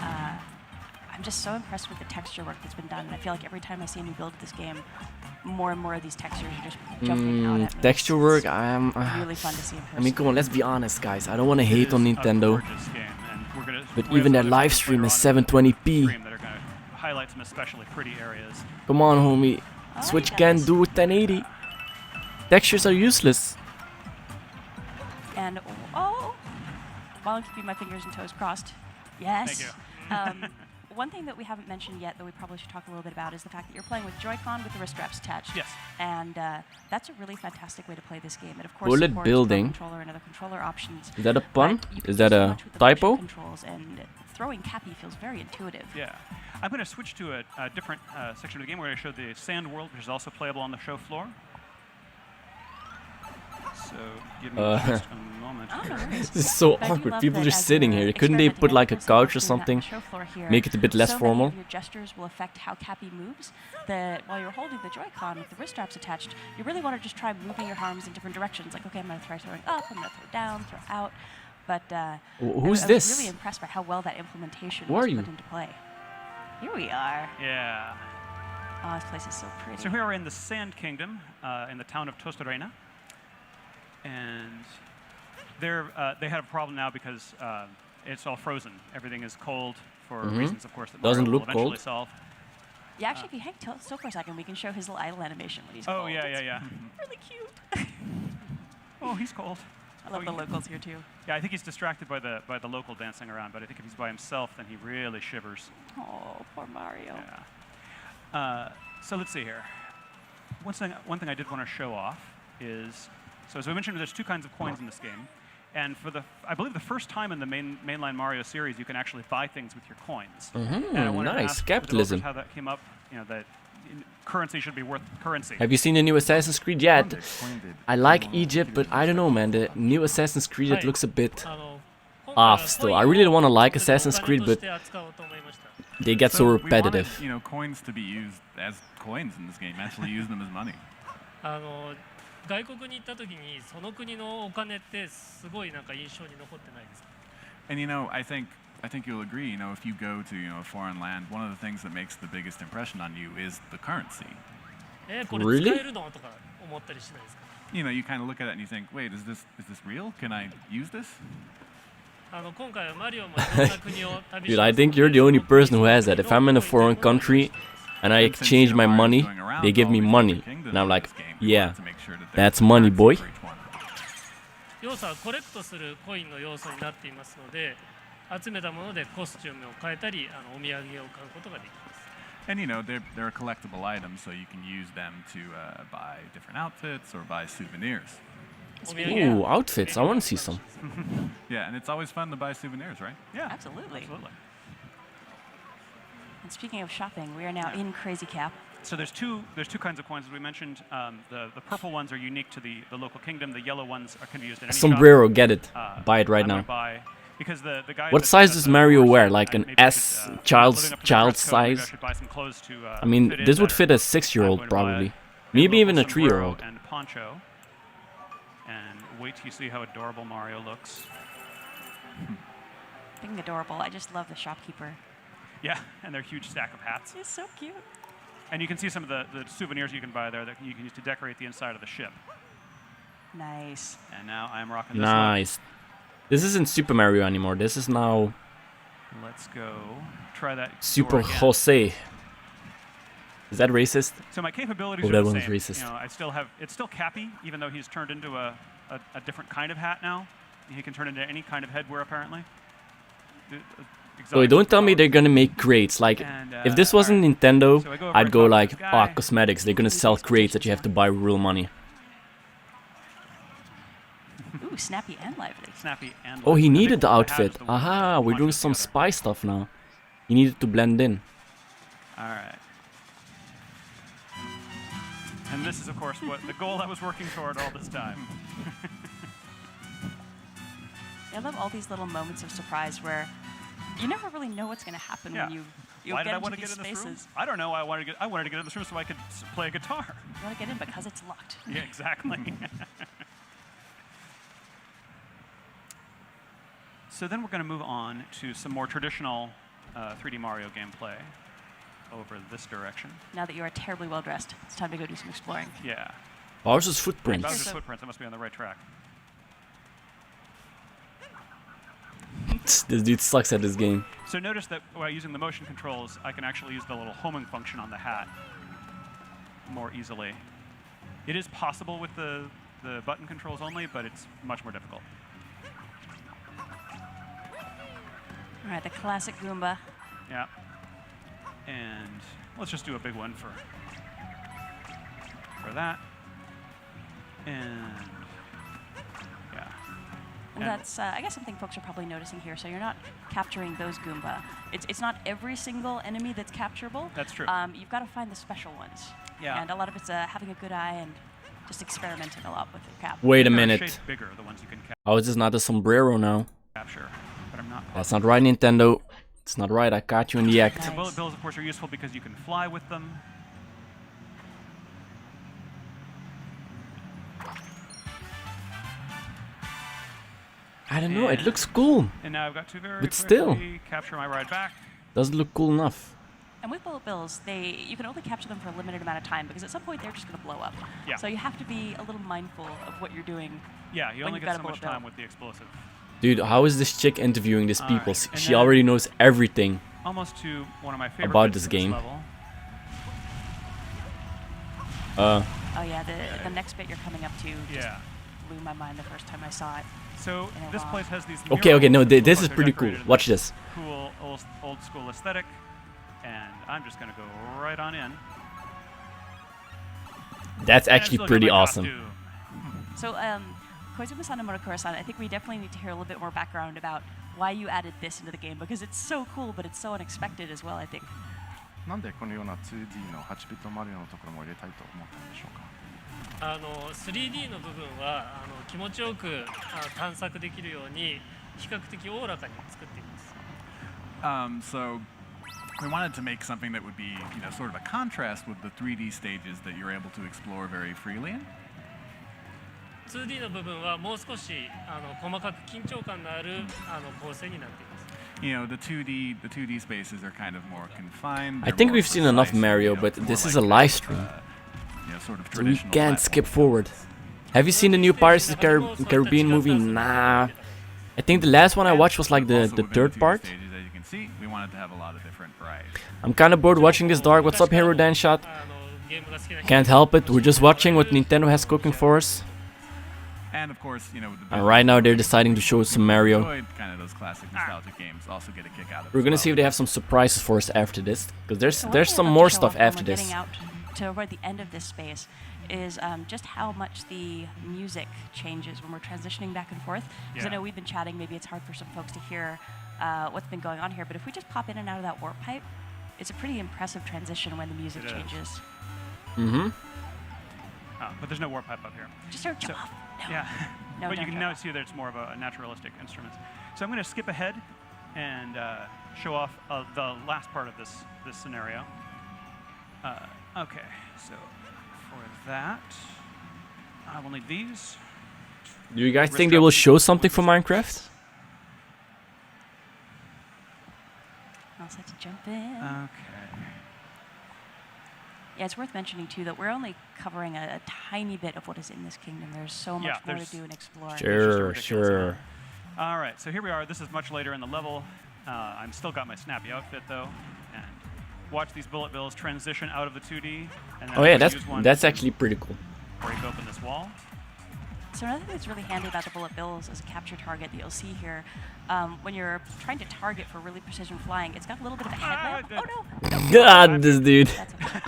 I'm just so impressed with the texture work that's been done. And I feel like every time I see a new build of this game, more and more of these textures are just jumping out at me. Texture work, really fun to see in person. I mean, come on, let's be honest, guys. I don't want to hate on Nintendo, but even their live stream is 720p. Highlight some especially pretty areas. Come on, homie. Switch can't do 1080. Textures are useless. And while I'm keeping my fingers and toes crossed, yes. Thank you. One thing that we haven't mentioned yet that we probably should talk a little bit about is the fact that you're playing with Joy-Con with the wrist straps attached. Yes. And that's a really fantastic way to play this game. It of course bullet supports building. controller and other controller options. Is that a pun? Is that a typo? Controls, and throwing Cappy feels very intuitive. Yeah. I'm going to switch to a different section of the game where I show the sand world, which is also playable on the show floor. So give me just a moment. This is so awkward. People just sitting here. Couldn't they put like a couch or something? Make it a bit less formal. Many of your gestures will affect how Cappy moves. While you're holding the Joy-Con with the wrist straps attached, you really want to just try moving your arms in different directions. Like, okay, I'm going to try throwing up, I'm going to throw down, throw out. But who's I this? was really impressed by how well that implementation Who was are you? put into play. Here we are. Yeah. Oh, this place is so pretty. So here we're in the Sand Kingdom, in the town of Tostarena. And they have a problem now because it's all frozen. Everything is cold for reasons, of course, that Doesn't Mario look will eventually cold. solve. Yeah, actually, if you hang still for a second, we can show his little idle animation when he's Oh, cold. yeah. Really cute. Oh, he's cold. I love the locals here, too. Yeah, I think he's distracted by the local dancing around, but I think if he's by himself, then he really shivers. Oh, poor Mario. Yeah. So let's see here. One thing I did want to show off is, so as we mentioned, there's two kinds of coins in this game. And for I believe the first time in the mainline Mario series, you can actually buy things with your coins. And I wanted to Nice. ask the Capitalism. developers how that came up, that currency should be worth currency. Have you seen the new Assassin's Creed yet? I like Egypt, but I don't know, man. The new Assassin's Creed, it looks a bit off still. I really want to like Assassin's Creed, but they get so repetitive. We wanted, coins to be used as coins in this game. Actually use them as money. 外国に行った時にその国のお金ってすごいなんか印象に残ってないですか? And I think you'll agree. If you go to a foreign land, one of the things that makes the biggest impression on you is the currency. これ使えるのとか思ったりしないですか? You kind of look at it and you think, wait, is this real? Can I use this? 今回はマリオもいろんな国を旅し Dude, I think you're the only person who has that. If I'm in a foreign country and I exchange my money, they give me money. And I'm like, yeah, that's money, boy. 要素はコレクトするコインの要素になっていますので、集めたものでコスチュームを変えたり、お土産を買うことができます。And they're a collectible item, so you can use them to buy different outfits or buy souvenirs. Ooh, outfits. I want to see some. Yeah, and it's always fun to buy souvenirs, right? Yeah, absolutely. And speaking of shopping, we are now in Crazy Cap. So there's two kinds of coins, as we mentioned. The purple ones are unique to the local kingdom. The yellow ones can be used in any Sombrero, shop. get it. Buy it right now. Because the guy what size does Mario wear? Like an S child's size? I mean, this would fit a 6-year-old probably. Maybe even a 3-year-old. And poncho. And wait till you see how adorable Mario looks. Being adorable, I just love the shopkeeper. Yeah, and their huge stack of hats. He's so cute. And you can see some of the souvenirs you can buy there that you can use to decorate the inside of the ship. Nice. And now I'm rocking this Nice. one. This isn't Super Mario anymore. This is now... Let's go try that. Super Jose. Is that racist? So my capabilities that are the one's same. racist. It's still Cappy, even though he's turned into a different kind of hat now. He can turn into any kind of headwear, apparently. Oh, don't tell me they're gonna make crates. Like, if this wasn't Nintendo, I'd go like, cosmetics. They're gonna sell crates that you have to buy real money. Ooh, snappy and lively. Snappy and lively. Oh, he needed the outfit. Aha, we're doing some spy stuff now. He needed to blend in. Alright. And this is, of course, the goal I was working toward all this time. I love all these little moments of surprise where you never really know what's going to happen when you Why get did I into want to these get in this room? spaces. I don't know. I wanted to get in this room so I could play a guitar. You want to get in because it's locked. Yeah, exactly. So then we're going to move on to some more traditional 3D Mario gameplay over this direction. Now that you are terribly well dressed, it's time to go do some exploring. Yeah. Bowser's Footprints. Bowser's Footprints. I must be on the right track. This dude sucks at this game. So notice that while using the motion controls, I can actually use the little homing function on the hat more easily. It is possible with the button controls only, but it's much more difficult. All right, the classic Goomba. Yeah. And let's just do a big one for that. And yeah. And that's, I guess, something folks are probably noticing here. So you're not capturing those Goomba. It's not every single enemy that's capturable. That's true. You've got to find the special ones. Yeah. And a lot of it's having a good eye and just experimenting a lot with the cap. Wait a They're minute. shaped bigger, the ones you can How is this not a sombrero now? capture, but I'm not. That's not right, Nintendo. It's not right. I caught you in the act. The bullet bills, of course, are useful because you can fly with them. I don't know. It looks cool. And now I've got to very But still. quickly capture my ride back. Doesn't look cool enough. And with bullet bills, you can only capture them for a limited amount of time because at some point they're just going to blow up. Yeah. So you have to be a little mindful of what you're doing. Yeah, you when only you've get got so a much bullet time bill. with the explosive. Dude, how is this chick interviewing these people? Alright, and She then already knows everything. Almost to one of my favorite About bits this of game. level. Oh yeah, the next bit you're coming up to just Yeah. blew my mind the first time I saw it. So in this Iran. place has these Okay, okay, no, murals that look this like is they're pretty cool. decorated in Watch this this. Cool old school aesthetic, and I'm just gonna go right on in. That's And I actually still get pretty my awesome. costume. So Koizumi-san and Murokura-san, I think we definitely need to hear a little bit more background about why you added this into the game because it's so cool, but it's so unexpected as well, I think. なんでこのような 2D の8ビットマリオのところも入れたいと思ったんでしょうか。3D の部分は気持ちよく探索できるように比較的おおらかに作っています。So we wanted to make something that would be, sort of a contrast with the 3D stages that you're able to explore very freely in. 2D の部分はもう少し細かく緊張感のある構成になっています。The 2D spaces are kind of more confined. I think we've seen enough Mario, but this is a live stream. Sort of So we traditional can't platform. skip forward. Have you seen the new Pirates of the Caribbean movie? Nah. I think the last one I watched was like the third part. Stages, as you can see, we wanted to have a lot of different variety. I'm kinda bored watching this, Dark. What's up, Hero Danshot? Can't help it. We're just watching what Nintendo has cooking for us. And of course, the And right now they're deciding to show us some Mario. enjoyed kind of those classic nostalgic games also get a kick out of it. We're gonna as see if they have some surprises for us after this, because there's some One thing I'd more love to show stuff off when after we're this. getting out to avoid the end of this space is just how much the music changes when we're transitioning back and forth. Because I Yeah. know we've been chatting, maybe it's hard for some folks to hear what's been going on here, but if we just pop in and out of that warp pipe, it's a pretty impressive transition when the music It is. changes. Mm-hmm. But there's no warp pipe up here. Just don't jump off. No. Yeah. No, but you don't can jump now off. see that it's more of a naturalistic instrument. So I'm going to skip ahead and show off the last part of this scenario. Okay, so for that, I will need these. Do you guys think they will show something for Minecraft? All set to jump in. Okay. Yeah, it's worth mentioning too that we're only covering a tiny bit of what is in this kingdom. There's so much more to do and explore. Sure, sure. All right, so here we are. This is much later in the level. I'm still got my snappy outfit though, and watch these bullet bills transition out of the 2D. And then Oh yeah, I'm gonna use one that's to actually pretty cool. break open this wall. So another thing that's really handy about the bullet bills as a capture target that you'll see here, when you're trying to target for really precision flying, it's got a little bit of a headlamp. Oh no! God, this dude. That's okay.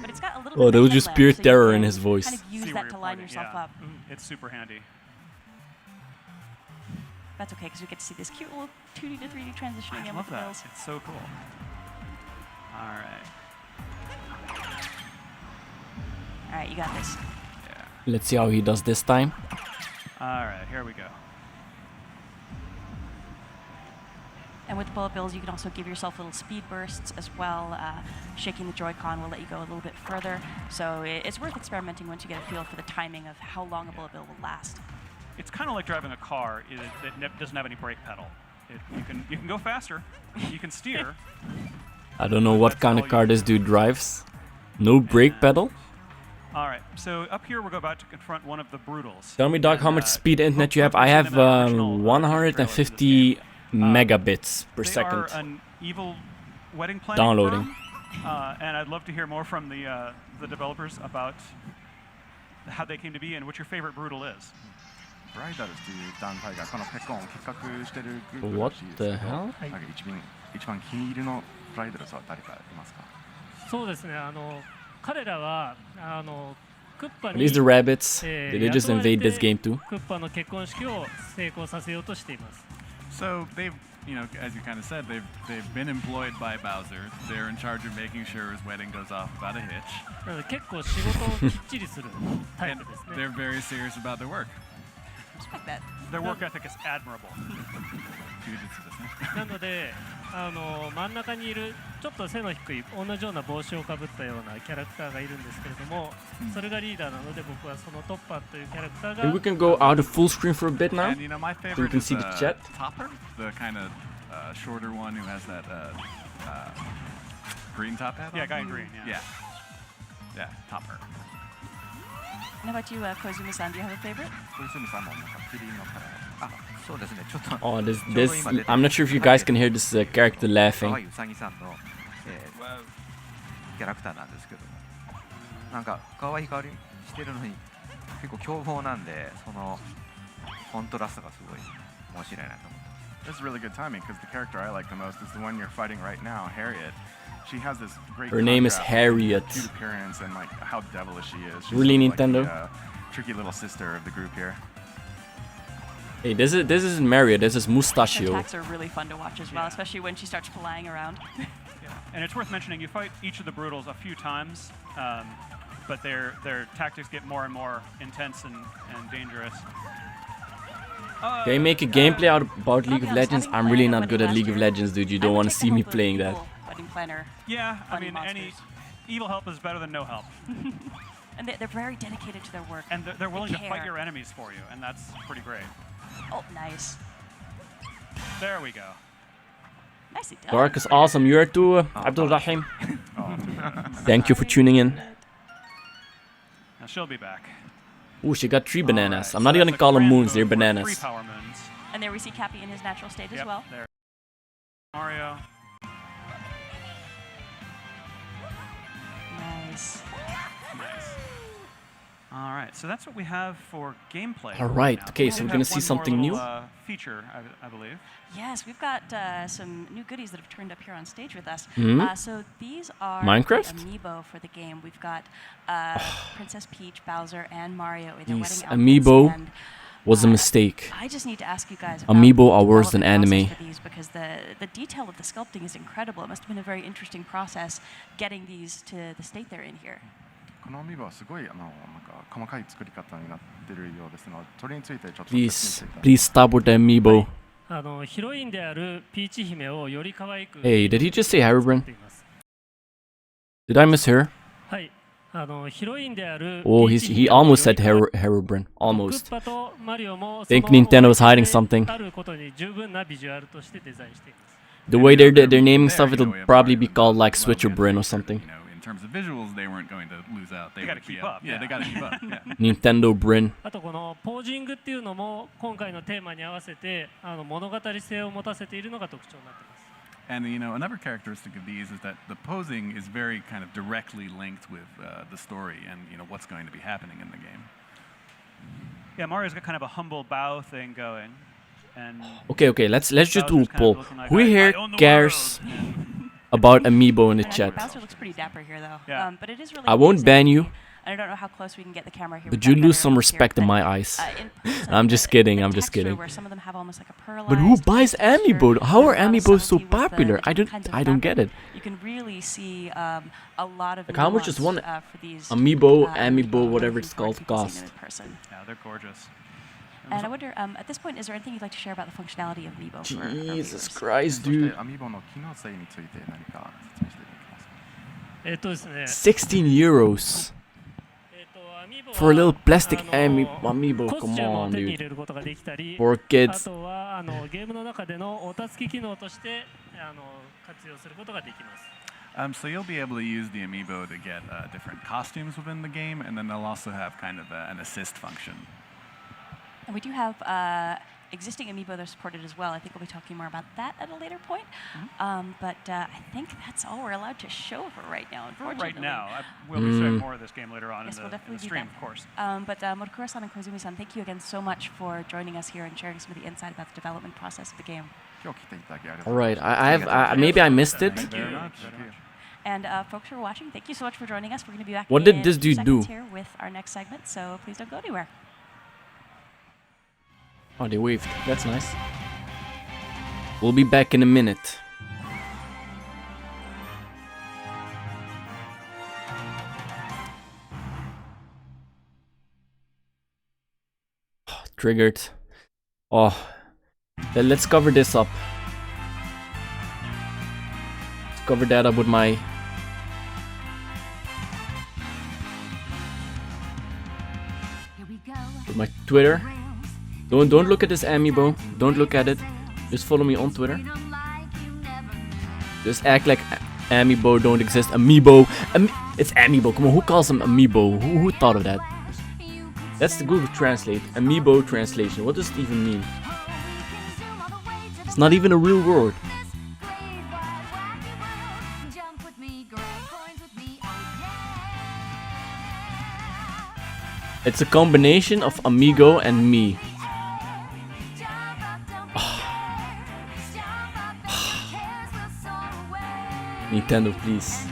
But it's got a little Oh, bit there of was a just headlamp, pure so you terror can in his voice. Kind of use See that where to you're line pointing, yourself yeah. up. It's super handy. That's okay, because we get to see this cute little 2D to 3D transitioning I in love with the that. bills. It's so cool. All right. All right, you got this. Let's see how he does this time. All right, here we go. And with the bullet bills, you can also give yourself little speed bursts as well. Shaking the Joy-Con will let you go a little bit further. So it's worth experimenting once you get a feel for the timing of how long a bullet bill will last. It's kind of like driving a car that doesn't have any brake pedal. You can go faster, you can steer. I don't know what kind of car this dude drives. No brake pedal? All right, so up here we're about to confront one of the brutals. Tell me, Doc, how much speed internet you have? I have 150 megabits per They second. are an evil wedding planning Downloading. firm, and I'd love to hear more from the developers about how they came to be and what your favorite brutal is. ブライダルズという団体がこのペコンを企画してるグループら What しいです the けど、 hell? なんか一番気に入りのブライダルズは誰かいますか？そうですね。彼らはクッパ Are に these the rabbits? Did they just invade this game too? クッパの結婚式を成功させようとしています。 So they've you know, as you kind of said, they've been employed by Bowser. They're in charge of making sure his wedding goes off without a hitch. なので結構仕事をきっちりするタイプですね。 They're very serious about their work. Respect that. Their work ethic is admirable. なので真ん中にいるちょっと背の低い同じような帽子をかぶったようなキャラクターがいるんですけれども、それがリーダーなので僕はそのトッパーというキャラクターが Maybe we can go out of full screen for a bit now. And you know, my So we favorite can is see the chat. Topper, the kind of shorter one who has that green top hat. Yeah, on. guy in green. Yeah. Yeah, Topper. And how about you, Koizumi-san? Do you have a favorite? 小泉さんもなんかプリンのカラー。あ、そうですね。ちょっと。 Oh, this. I'm not sure if you guys can hear this character 可愛 laughing. いうさぎさんの、キャラクターなんですけども、なんか可愛い香りしてるのに結構凶暴なんで、そのコントラストがすごい面白いなと思ってます。 This is really good timing because the character I like the most is the one you're fighting right now, Harriet. She has this great Her name is contrast, Harriet. cute appearance and like how devilish she is. She's Really, sort of Nintendo? like the, tricky little sister of the group here. Hey, this isn't Mario. This is Her Mustachio. attacks are really fun to watch as well, especially when she starts flying around. And it's worth mentioning, you fight each of the Brutals a few times, but their tactics get more and more intense and dangerous. They make a gameplay out about League of Legends. I'm really not good at League of Legends, dude. You don't want to see me playing that. Wedding planner. Yeah, I Funny mean, monsters. any evil help is better than no help. And they're very dedicated to their work. And they're willing to fight care. your enemies for you, and that's pretty great. Oh, nice. There we go. Nicely done. Dark is awesome. You're too, Abdul Rahim. Thank you for tuning in. Now she'll be back. Ooh, she got 3 bananas. I'm not gonna call them moons, they're bananas. 3 power moons. And there we see Cappy in his natural state as well. There. Mario. Nice. Nice. All right, so that's what we have for gameplay. All right, now. okay, We so do we're gonna have see one something more new? little, feature, I believe. Yes, we've got some new goodies that have turned up here on stage with us. Mhm. So these are Minecraft? the amiibo for the game. We've got Princess Peach, Bowser, and Mario in their These wedding outfits. amiibo And, was a mistake. I just need to ask you guys about Amiibo are worse all of than the process anime. for these because the detail of the sculpting is incredible. It must have been a very interesting process getting these to the state they're in here. このアミーバはすごいなんか細かい作り方になってるようですので、それについてちょっと説明して Please, いただきます。 please stop with the amiibo. ヒロインであるピーチ姫をより可愛く Hey, did he just say Herobrine? Did I mishear? はい。ヒロインである Oh, ピーチ he 姫を almost said Herobrine. ク Almost. ッパとマリオも Think その Nintendo was hiding something. あることに十分なビジュアルとしてデザインしています。 The way they're naming stuff, it'll probably be called like Switcherbrin or something. You know, in terms of visuals, they weren't going to lose out. They gotta would be keep up. up, Yeah, yeah. they gotta keep up. Yeah. Nintendo Brin. あとこのポージングっていうのも今回のテーマに合わせて物語性を持たせているのが特徴になっています。 And you know, another characteristic of these is that the posing is very kind of directly linked with the story and you know what's going to be happening in the game. Yeah, Mario's got kind of a humble bow thing going. And Okay, let's just do a Bowser's kind poll. of looking like, Who I here own the cares about amiibo in the And chat? Bowser looks pretty dapper here, though. Yeah. But it is really I won't amazing ban to you, see. And I don't know how close we can get the camera here. but We've you got lose better some angles here, respect in but, my eyes. in person, I'm just the kidding. I'm just texture kidding. Where some of them have almost like a pearlized But who buys texture, amiibo? How are there's a lot of amiibos so subtlety with the popular? I different kinds of don't get fabric. it. You can really see a lot of Like how much is nuance, one for these amiibo, amiibo, whatever looking it's forward called, to seeing them cost? in person. Yeah, they're gorgeous. And I wonder, at this point, is there anything you'd like to share about the functionality of amiibo for our Jesus viewers? Christ, そして dude. アミーバの機能性について何か説明していただけますか。ですね。 16 euros アミーボは for a little plastic amiibo. コス Come チュームを on, 手に入 dude. れることができたり、 For あ kids. とはゲームの中でのお助け機能として活用することができます。 So you'll be able to use the amiibo to get different costumes within the game, and then they'll also have kind of an assist function. And we do have existing amiibo that are supported as well. I think we'll be talking more about that at a later point. But I think that's all we're allowed to show for right now, unfortunately. Right now. We'll be showing more of this game later on Yes, we'll in the definitely do stream, that. of course. But Murukura-san and Koizumi-san, thank you again so much for joining us here and sharing some of the insight about the development process of the game. 今日来ていただきありがとうご All ざい right, ます。 maybe I missed it. Thank you very much. And folks who are watching, thank you so much for joining us. We're going to be back What did in this dude 2 seconds do? here with our next segment, so please don't go anywhere. Oh, they waved. That's nice. We'll be back in a minute. Triggered. Oh, let's cover this up. Let's cover that up with my Twitter. Don't look at this amiibo. Don't look at it. Just follow me on Twitter. Just act like amiibo don't exist. Amiibo. It's amiibo. Come on, who calls them amiibo? Who thought of that? That's the Google Translate. Amiibo translation. What does it even mean? It's not even a real word. It's a combination of amigo and me. Nintendo, please.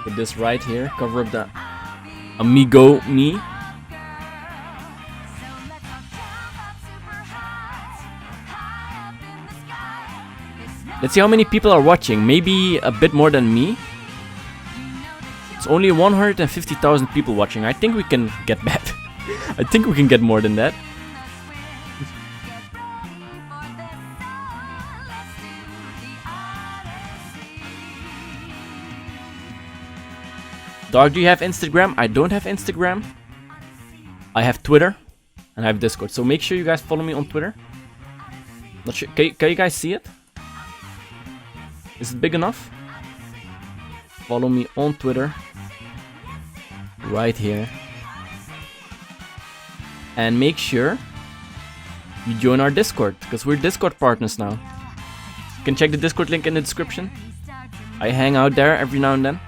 Put this right here. Cover up the amigo me. Let's see how many people are watching. Maybe a bit more than me. It's only 150,000 people watching. I think we can get that. I think we can get more than that. Dog, do you have Instagram? I don't have Instagram. I have Twitter and I have Discord. So make sure you guys follow me on Twitter. Not sure. Can you guys see it? Is it big enough? Follow me on Twitter. Right here. And make sure you join our Discord, because we're Discord partners now. You can check the Discord link in the description. I hang out there every now and then.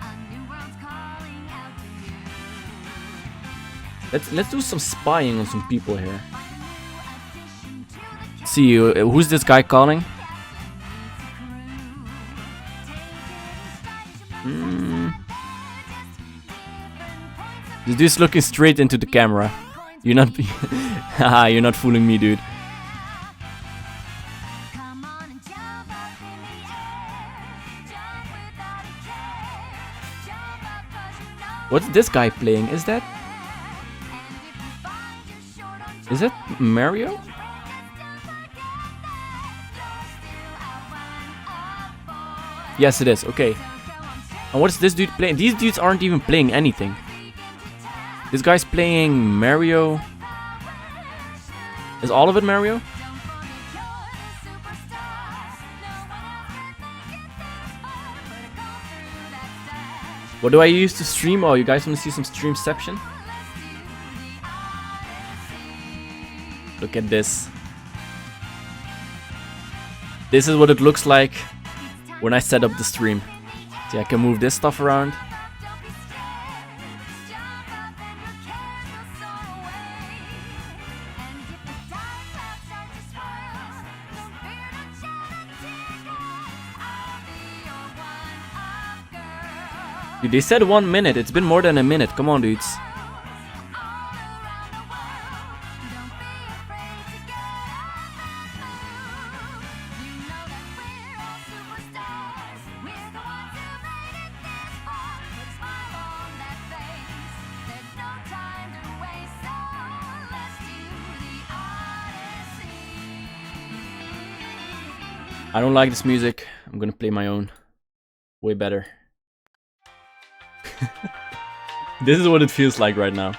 Let's do some spying on some people here. See, who's this guy calling? This dude's looking straight into the camera. You're not haha, you're not fooling me, dude. What's this guy playing? Is that Mario? Yes, it is. Okay. And what's this dude playing? These dudes aren't even playing anything. This guy's playing Mario. Is all of it Mario? What do I use to stream? Oh, you guys want to see some streamception? Look at this. This is what it looks like when I set up the stream. See, I can move this stuff around. Dude, they said 1 minute. It's been more than a minute. Come on, dudes. I don't like this music. I'm gonna play my own. Way better. This is what it feels like right now.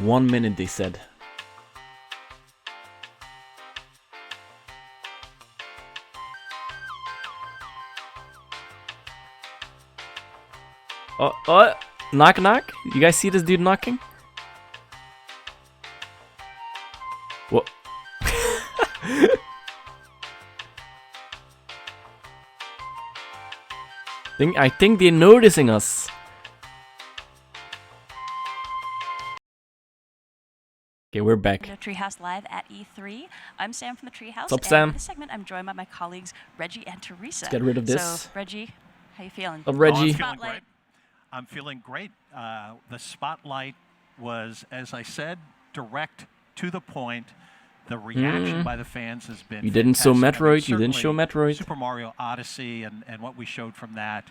One minute, they said. Oh, knock knock. You guys see this dude knocking? What? I think they're noticing us. Okay, Okay, we're back. Treehouse Live at E3. I'm Sam from the Treehouse. What's up, Sam? In this segment, I'm joined by my colleagues Reggie and Teresa. Let's get rid of this. So, Reggie, how you feeling? Reggie. I'm feeling great. The spotlight was, as I said, direct to the point. The reaction by the fans has been You didn't show fantastic. Metroid. You didn't show Metroid. Super Mario Odyssey and what we showed from that.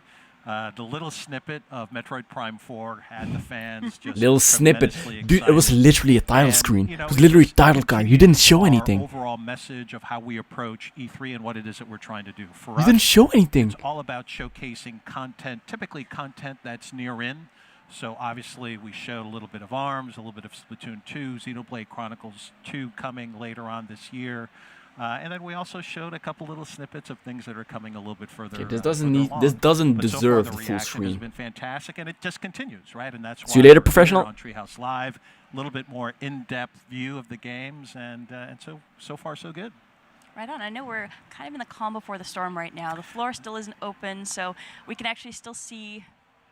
The little snippet of Metroid Prime 4 had the fans just Little snippet. tremendously Dude, it was excited. literally a title And, screen. you know, It was literally just title card. You didn't show our anything. Overall message of how we approach E3 and what it is that we're trying to do. For You us, didn't show anything. It's all about showcasing content, typically content that's near in. So obviously we showed a little bit of ARMS, a little bit of Splatoon 2, Xenoblade Chronicles 2 coming later on this year. And then we also showed a couple little snippets of things that are coming a little bit further. Okay, this doesn't further need. along. This doesn't But so far, deserve the the full reaction has screen. been fantastic, and it just continues, right? And that's why See you later, we're here professional. on Treehouse Live, a little bit more in-depth view of the games, and so far so good. Right on. I know we're kind of in the calm before the storm right now. The floor still isn't open, so we can actually still see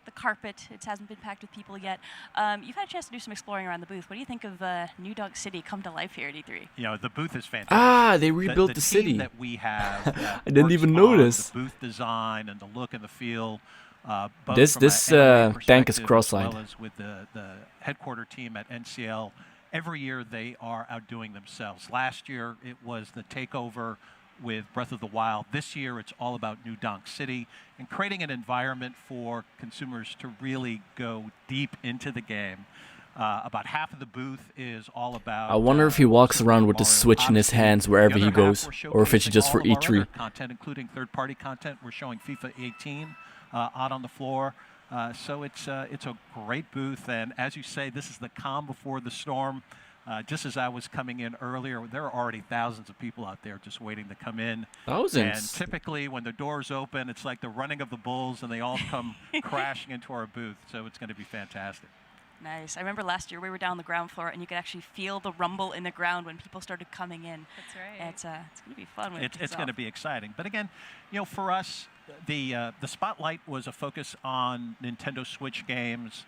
the carpet. It hasn't been packed with people yet. You've had a chance to do some exploring around the booth. What do you think of New Donk City come to life here at E3? You know, the booth is fantastic. Ah, they rebuilt the team city. that we have. I didn't even notice. The booth design and the look and the feel. Both This- from this, an anime tank is perspective cross-eyed. As well as with the headquarter team at NCL. Every year they are outdoing themselves. Last year it was the takeover with Breath of the Wild. This year it's all about New Donk City and creating an environment for consumers to really go deep into the game. About half of the booth is all about. I wonder if he walks around with the Switch in his hands wherever he goes, or if it's just for all of our E3. other content, including third-party content. We're showing FIFA 18 out on the floor. So it's a great booth, and as you say, this is the calm before the storm. Just as I was coming in earlier, there are already thousands of people out there just waiting to come in. Thousands. And typically, when the doors open, it's like the running of the bulls, and they all come crashing into our booth. So it's going to be fantastic. Nice. I remember last year we were down on the ground floor, and you could actually feel the rumble in the ground when people started coming in. That's right. It's going to be fun when It's going to be exciting. But again, you know, for us, the spotlight was a focus on Nintendo Switch games.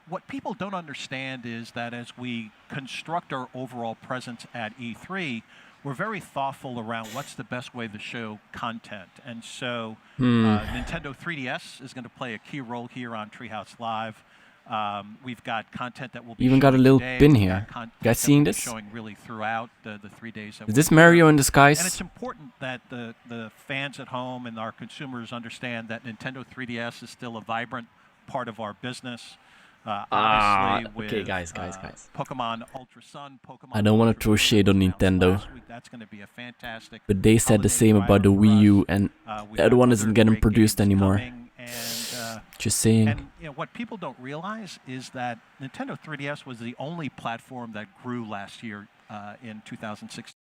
What people don't understand is that as we construct our overall presence at E3, we're very thoughtful around what's the best way to show content. And so Nintendo 3DS is going to play a key role here on Treehouse Live. We've got content that will be Even got a showing little today. pin We've here. got content You guys that seeing we'll be this? showing really throughout the 3 days. That Is this we're here. Mario in disguise? And it's important that the fans at home and our consumers understand that Nintendo 3DS is still a vibrant part of our business. Obviously okay, with, guys. Pokemon Ultra Sun, Pokemon I don't want to throw shade on Nintendo, that's going to be a fantastic but they said the same about the Wii U, and the other one isn't getting produced anymore. Just saying. And you know, what people don't realize is that Nintendo 3DS was the only platform that grew last year in 2016,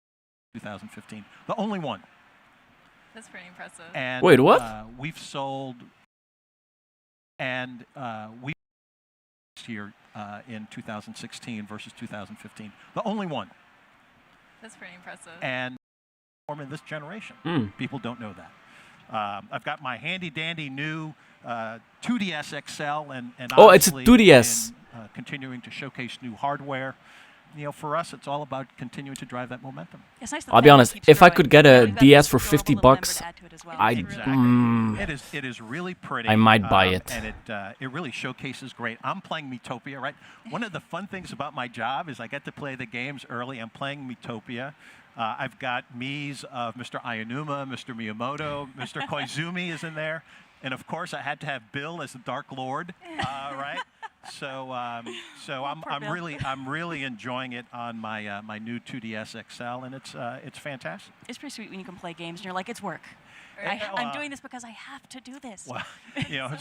2015. The only one. That's pretty impressive. And, Wait, what? We've sold, and we year in 2016 versus 2015. The only one. That's pretty impressive. And in this generation, people don't know that. I've got my handy-dandy new 2DS XL, and Oh, it's a obviously 2DS. in, continuing to showcase new hardware. You know, for us, it's all about continuing to drive that momentum. It's nice I'll be honest, if I could get a DS for $50, It is really pretty. I might buy it. And it really showcases great. I'm playing Miitopia, right? One of the fun things about my job is I get to play the games early. I'm playing Miitopia. I've got Mii's of Mr. Aonuma, Mr. Miyamoto, Mr. Koizumi is in there. And of course, I had to have Bill as the Dark Lord, right? So I'm really enjoying it on my my new 2DS XL, and it's fantastic. It's pretty sweet when you can play games and you're like, it's work. I'm doing this because I have to do this. Well, you know,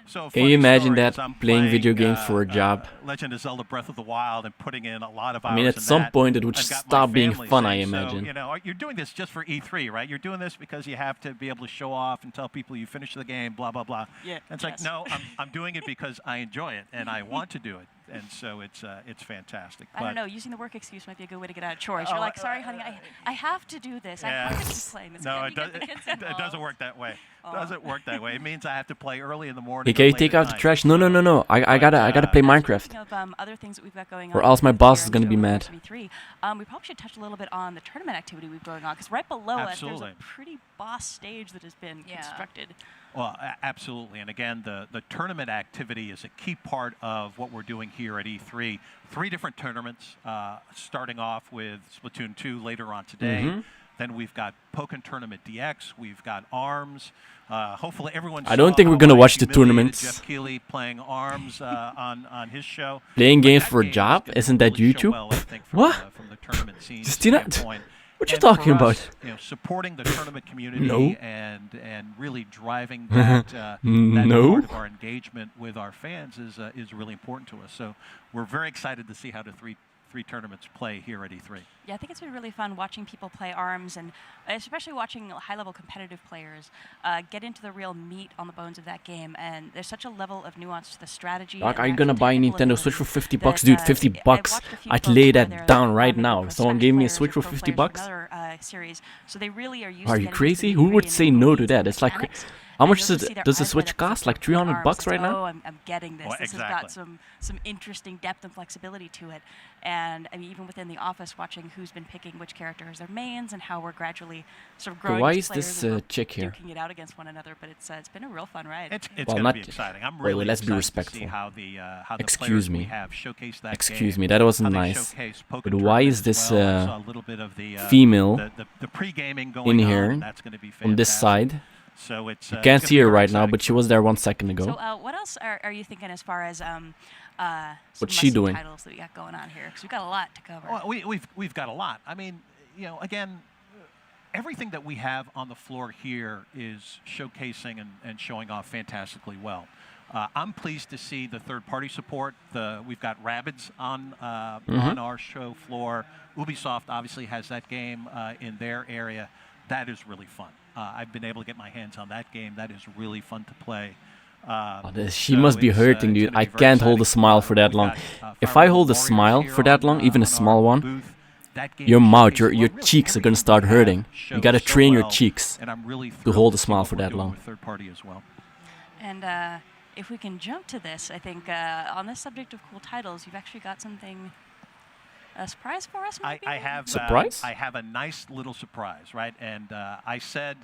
so Can you imagine that, I'm playing video games for a job? Legend of Zelda: Breath of the Wild and putting in a lot of hours. I mean, at in some that. point it would I've got stop my being family fun, I saying, imagine. So, you know, you're doing this just for E3, right? You're doing this because you have to be able to show off and tell people you finished the game, blah blah blah. Yeah. And it's like, no, I'm doing it because I enjoy it and I want to do it. and so it's fantastic. I don't know. Using the work excuse might be a good way to get out of chores. You're like, sorry, honey, I have to do this. Yeah. I have to play this. No, it doesn't work that way. Doesn't work that way. It means I have to play early in the morning. Hey, can you take out the trash? No. I gotta play Minecraft. Of other things that we've got going on, or else my boss is gonna be mad. We probably should touch a little bit on the tournament activity we've going on, because right below us there's a pretty boss stage that has been constructed. Well, absolutely. And again, the tournament activity is a key part of what we're doing here at E3. 3 different tournaments, starting off with Splatoon 2 later on today. Then we've got Pokken Tournament DX. We've got ARMS. Hopefully everyone. I don't think we're gonna watch the tournaments. Jeff Keighley playing ARMS on his show. Playing games for a job? Isn't that YouTube? Well, I think, what? From the tournament scene standpoint. What you talking about? Supporting the tournament community and really driving that, that part of our engagement with our fans is really important to us. So we're very excited to see how the three tournaments play here at E3. Yeah, I think it's been really fun watching people play ARMS, and especially watching high-level competitive players get into the real meat on the bones of that game. And there's such a level of nuance to the strategy. Like, are you gonna buy a Nintendo Switch for 50 bucks? Dude, 50 bucks. I'd lay that down right now. If someone gave me a Switch for 50 bucks. Series. So they really are you crazy? Who would say no to that? It's like, how much does the Switch cost? Like 300 bucks right now? Oh, I'm getting this. This has got some interesting depth and flexibility to it. And I mean, even within the office, watching who's been picking which character as their mains and how we're gradually sort of growing. Why is this chick here? Duking it out against one another, but it's been a real fun ride. It's going to be exciting. I'm really wait, let's be respectful. To see how the Excuse me. We have showcase that Excuse game, me, that wasn't nice. But why is this female the pre-gaming going in here on, that's going to be on this side? So it's you can't see her right now, but she was there 1 second ago. So what else are you thinking as far as what's she doing? Titles that we got going on here? Because we've got a lot to cover. Well, we've got a lot. I mean, again, everything that we have on the floor here is showcasing and showing off fantastically well. I'm pleased to see the third-party support. We've got Rabbids on our show floor. Ubisoft obviously has that game in their area. That is really fun. I've been able to get my hands on that game. That is really fun to play. She must be hurting, dude. I can't hold a smile for that long. If I hold a smile for that long, even a small one, your mouth, your cheeks are gonna start hurting. You gotta train your cheeks to hold a smile for that long. And if we can jump to this, I think on this subject of cool titles, you've actually got something. A surprise for us, maybe? I have surprise. I have a nice little surprise, right? And I said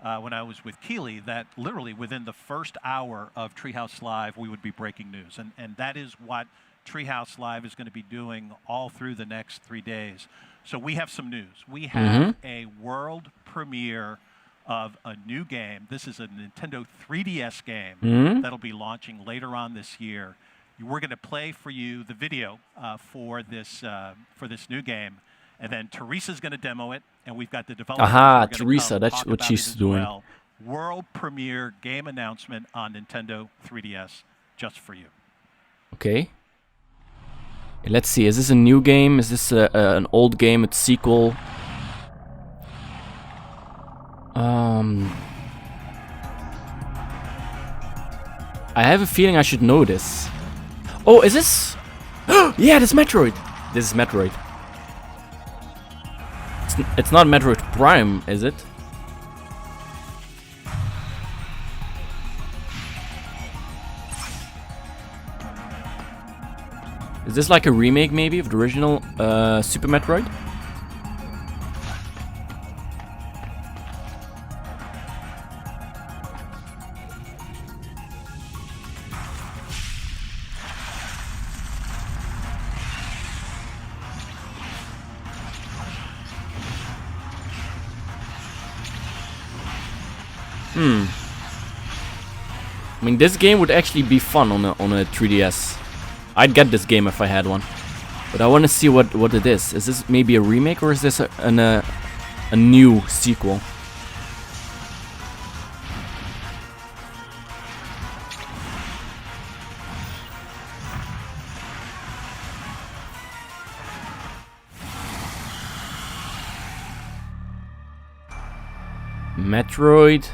when I was with Keighley that literally within the first hour of Treehouse Live we would be breaking news, and that is what Treehouse Live is going to be doing all through the next 3 days. So we have some news. We have a world premiere of a new game. This is a Nintendo 3DS game that'll be launching later on this year. We're going to play for you the video for this new game, and then Teresa's going to demo it, and we've got the developers. Aha, Teresa, that's what she's doing. Well. World premiere game announcement on Nintendo 3DS, just for you. Okay. Let's see. Is this a new game? Is this an old game? It's sequel. I have a feeling I should know this. Oh, is this? Yeah, this is Metroid. This is Metroid. It's not Metroid Prime, is it? Is this like a remake, maybe, of the original Super Metroid? I mean, this game would actually be fun on a 3DS. I'd get this game if I had one. But I want to see what it is. Is this maybe a remake, or is this a new sequel? Metroid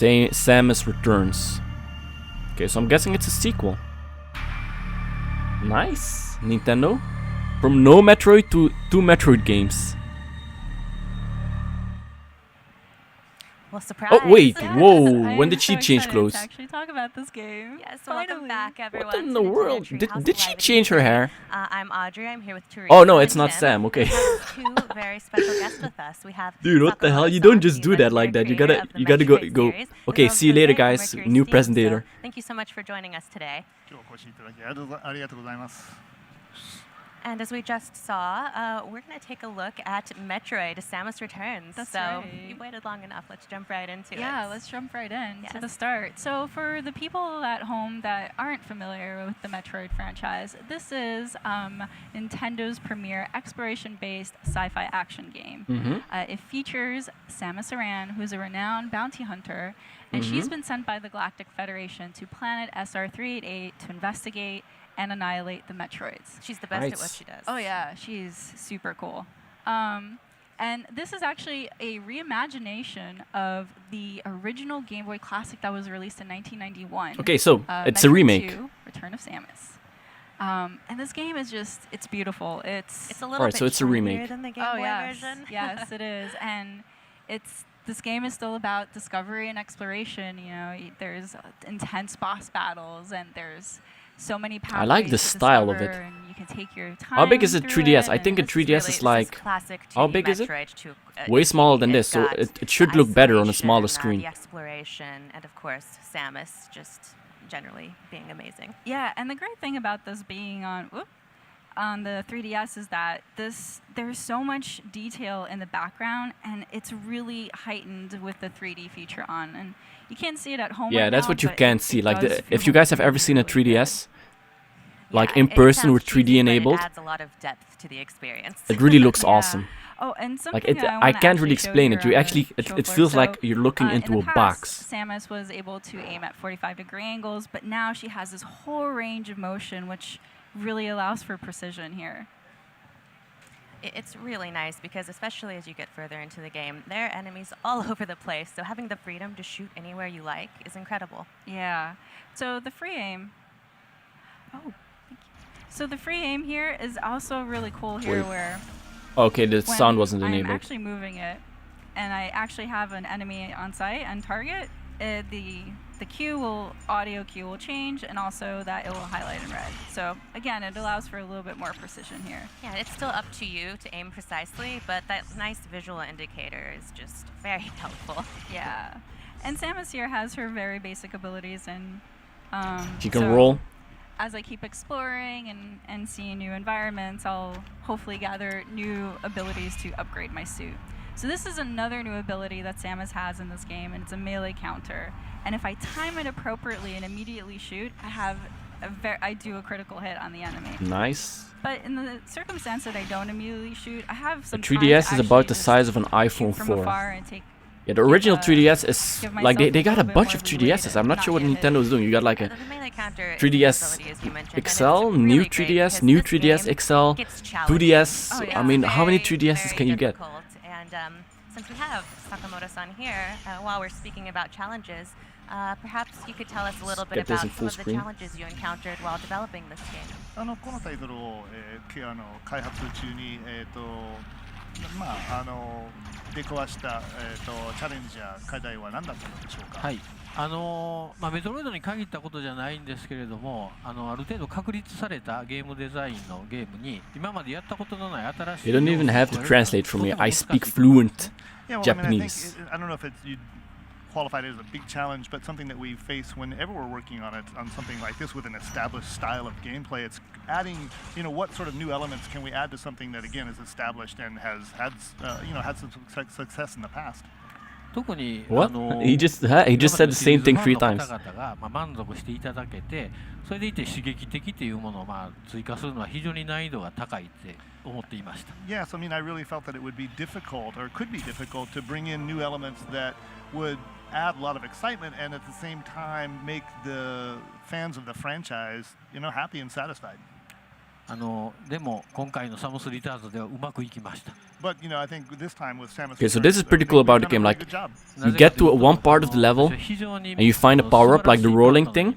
Samus Returns. Okay, so I'm guessing it's a sequel. Nice. Nintendo. From no Metroid to 2 Metroid games. Well, surprise! Oh wait, Yes. whoa! When did she change clothes? To actually talk about this game. Yes, so welcome back, everyone. What in the world? Did she change her hair? I'm Audrey. I'm here with Teresa. Oh no, it's not Tim. Sam. Okay. We have two very special guests with us. We have Dude, what the hell? You don't just do that like that. You gotta go. Okay, see you later, guys. New presentator. Thank you so much for joining us today. And as we just saw, we're going to take a look at Metroid: Samus Returns. That's so right. you've waited long enough. Let's jump right into it. Yeah, let's jump right in to the start. So for the people at home that aren't familiar with the Metroid franchise, this is Nintendo's premier exploration-based sci-fi action game. It features Samus Aran, who's a renowned bounty hunter, and she's been sent by the Galactic Federation to planet SR388 to investigate and annihilate the Metroids. She's the best at what she does. Oh yeah, she's super cool. And this is actually a reimagination of the original Game Boy Classic that was released in 1991. Okay, so it's a Metroid remake. 2, Return of Samus. And this game is it's beautiful. It's a little bit so it's a remake. shinier than the Game Boy version. Yes, it is. And this game is still about discovery and exploration. You know, there's intense boss battles and there's so many pathways I like the style of it. and you can take your time. How big is it? through 3DS? it, I think a and 3DS is like. classic How 2D big is it? Metroid to, Way smaller than this, so got it should look better on a smaller isolation, screen. The exploration, and of course, Samus just generally being amazing. Yeah, and the great thing about this being on the 3DS is that there's so much detail in the background, and it's really heightened with the 3D feature on. And you can't see it at home. Yeah, right that's now, what you but can it see. Like, does feel if you guys have ever seen a 3DS, like in It person sounds with 3D cheesy, but enabled, it adds a lot of depth to the experience. it really looks awesome. Oh, and something Like that I wanna can't really actually show explain here it. You on actually, the it show feels floor. like you're looking In into the a past, box. Samus was able to aim at 45-degree angles, but now she has this whole range of motion, which really allows for precision here. It's really nice because especially as you get further into the game, there are enemies all over the place. So having the freedom to shoot anywhere you like is incredible. Yeah. So the free aim. Oh, thank you. So the free aim here is also really cool here, Wait. where Okay, the when sound wasn't I'm enabled. actually moving it, and I actually have an enemy on site and target. The audio cue will change, and also that it will highlight in red. So again, it allows for a little bit more precision here. Yeah, it's still up to you to aim precisely, but that nice visual indicator is just very helpful. Yeah. And Samus here has her very basic abilities, and She can so roll. As I keep exploring and seeing new environments, I'll hopefully gather new abilities to upgrade my suit. So this is another new ability that Samus has in this game, and it's a melee counter. And if I time it appropriately and immediately shoot, I do a critical hit on the enemy. Nice. But in the circumstance that I don't immediately shoot, I have The some time to 3DS is about actually the just size of an shoot iPhone from 4. afar and take Yeah, the original 3DS is give like they myself got a little bit bunch more of leeway 3DSs. to I'm not not sure what get hit. Nintendo's doing. You got like a The melee counter 3DS ability, as you mentioned, and it's XL, really new great 3DS, because new this 3DS game XL, gets challenging. 2DS. Oh, yeah. I mean, how many Very, 3DSs very can you get? difficult. And since we have Sakamoto-san here, while we're speaking about challenges, perhaps you could tell us a little bit Get this about in some full of the screen. challenges you encountered while developing this game. このタイトルを、開発中に、出くわした、チャレンジや課題は何だったのでしょうか。はい。メトロイドに限ったことじゃないんですけれども、ある程度確立されたゲームデザインのゲームに今までやったことのない新しい。You don't even have to translate for me. I speak fluent Yeah, well, Japanese. I don't know if you'd qualify it as a big challenge, but something that we face whenever we're working on it, on something like this with an established style of gameplay. It's adding, what sort of new elements can we add to something that again is established and has had, had some success in the past. 特に What? He just said the same thing 3 times. 方々が満足していただけて、それでいて刺激的というものを追加するのは非常に難易度が高いって思っていました。Yes, I really felt that it would be difficult, or could be difficult, to bring in new elements that would add a lot of excitement and at the same time make the fans of the franchise, happy and satisfied. でも今回のサムスリターズではうまくいきました。But you know, I think this time with Samus Okay, so this is pretty cool about the game. Like, you get to one part of the level and you find a power-up, like the rolling thing.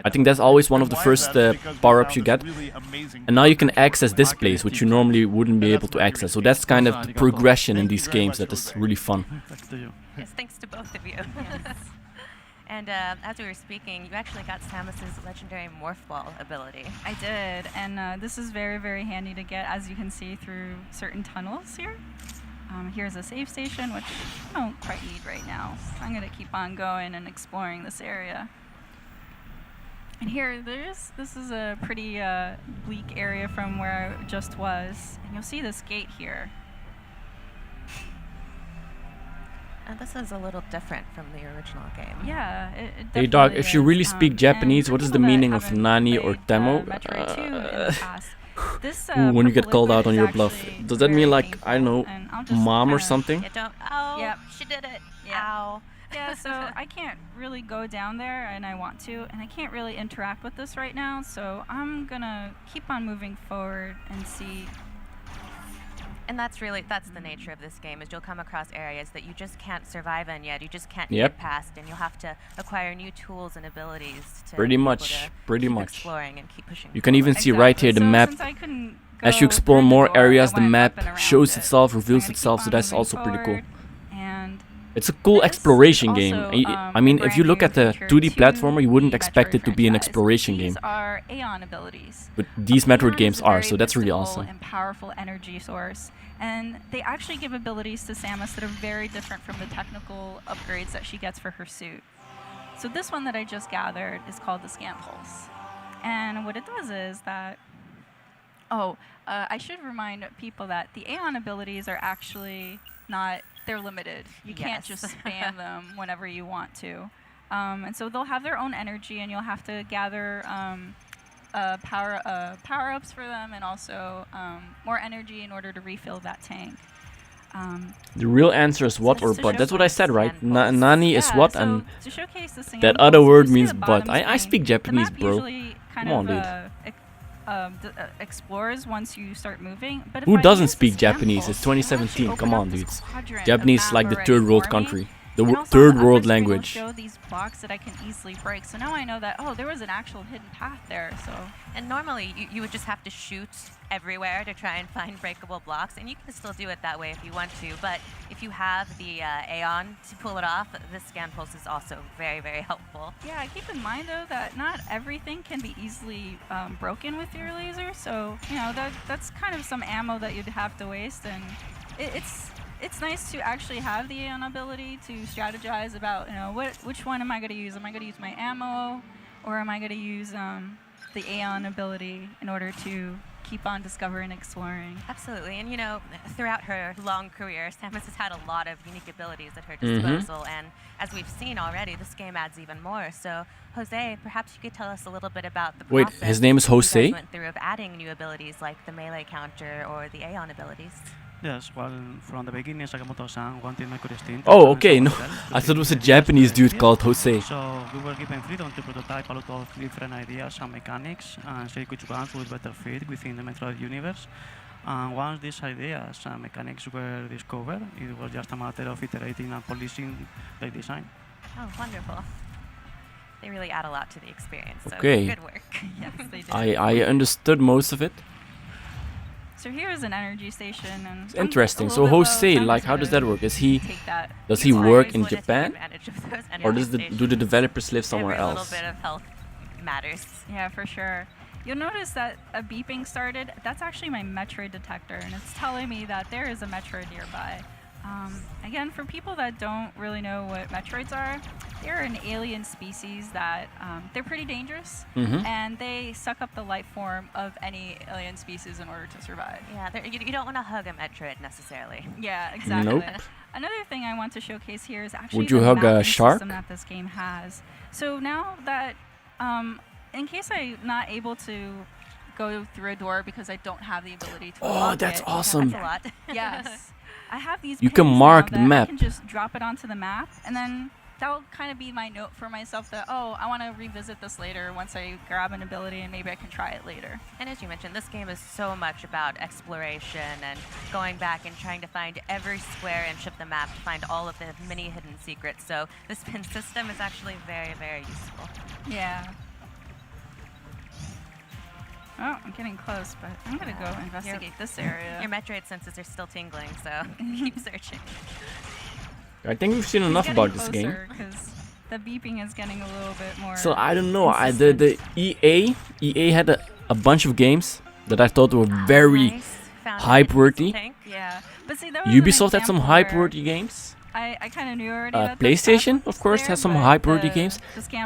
I think that's always one of the first power-ups you get. And now you can access this place, which you normally wouldn't be able to access. So that's kind of the progression in these games that is really fun. Yes, thanks to both of you. And as we were speaking, you actually got Samus's legendary Morph Ball ability. I did, and this is very, very handy to get, as you can see, through certain tunnels here. Here's a save station, which I don't quite need right now. I'm going to keep on going and exploring this area. And here, this is a pretty bleak area from where I just was. And you'll see this gate here. This is a little different from the original game. Yeah, it Hey dog, if you really is. speak Japanese, what is the meaning of Nani or Demo? When you get called out on your bluff, does that mean like, I don't know, mom or something? Yep, she did it. Ow. Yeah, so I can't really go down there, and I want to, and I can't really interact with this right now, so I'm gonna keep on moving forward and see. And that's the nature of this game, is you'll come across areas that you just can't survive in yet. You just can't get past, and you'll have to acquire new tools and abilities to pretty much. exploring and keep pushing. You can even see right here the map. As you explore more areas, the map shows itself, reveals itself, so that's also pretty cool. It's a cool exploration game. I mean, if you look at the 2D platformer, you wouldn't expect it to be an exploration game. These are Aeon abilities. But these Metroid games are, so that's really awesome. And powerful energy source. And they actually give abilities to Samus that are very different from the technical upgrades that she gets for her suit. So this one that I just gathered is called the Scan Pulse. And what it does is that... I should remind people that the Aeon abilities are actually not... They're limited. You can't just spam them whenever you want to. And so they'll have their own energy, and you'll have to gather power-ups for them, and also more energy in order to refill that tank. The real answer is what or but. That's what I said, right? Nani is what, and that other word means but. I speak Japanese, bro. Come on, dude. Explores once you start moving. But who doesn't speak Japanese? It's 2017. Come on, dudes. Japanese is like the third world country. The third world language. Show these blocks that I can easily break. So now I know that, there was an actual hidden path there. So. And normally you would just have to shoot everywhere to try and find breakable blocks, and you can still do it that way if you want to. But if you have the Aeon to pull it off, the Scan Pulse is also very, very helpful. Yeah, keep in mind though that not everything can be easily broken with your laser. So that's kind of some ammo that you'd have to waste, and it's nice to actually have the Aeon ability to strategize about, which one am I going to use? Am I going to use my ammo, or am I going to use the Aeon ability in order to keep on discovering and exploring? Absolutely. And throughout her long career, Samus has had a lot of unique abilities at her disposal. And as we've seen already, this game adds even more. So, Jose, perhaps you could tell us a little bit about the process. Wait, his name is Jose? You went through of adding new abilities like the melee counter or the Aeon abilities. Yes, well, from the beginning, Sakamoto-san wanted my Christine. Oh, okay, no. I thought it was a Japanese dude called Jose. So we were given freedom to prototype a lot of different ideas and mechanics and see which ones would better fit within the Metroid universe. And once these ideas and mechanics were discovered, it was just a matter of iterating and polishing the design. Oh, wonderful. They really add a lot to the experience, so okay. Good work. Yes, they did. I understood most of it. So here is an energy station, and it's interesting. So Jose, like, how does that work? Does he work in Japan, or do the developers live somewhere else? A little bit of health matters. Yeah, for sure. You'll notice that a beeping started. That's actually my Metroid detector, and it's telling me that there is a Metroid nearby. Again, for people that don't really know what Metroids are, they're an alien species that they're pretty dangerous, and they suck up the life form of any alien species in order to survive. Yeah, you don't want to hug a Metroid necessarily. Yeah, exactly. Nope. Another thing I want to showcase here is actually Would you the hug a mapping shark? system that this game has. So now that, in case I'm not able to go through a door because I don't have the ability to unlock it. That's awesome. That's a lot. Yes. I have these You pins can mark now the that map. I can just drop it onto the map, and then that'll kind of be my note for myself that, oh, I want to revisit this later once I grab an ability and maybe I can try it later. And as you mentioned, this game is so much about exploration and going back and trying to find every square inch of the map to find all of the many hidden secrets. So the spin system is actually very, very useful. Yeah. Oh, I'm getting close, but I'm going to go investigate this area. Your Metroid senses are still tingling, so keep searching. I think we've seen enough about this game. Because the beeping is getting a little bit more. So I don't know. The EA had a bunch of games that I thought were very hype-worthy. Yeah, but see, that was Ubisoft had some hype-worthy games. I kind of knew already. About PlayStation, of course, has some hype-worthy games,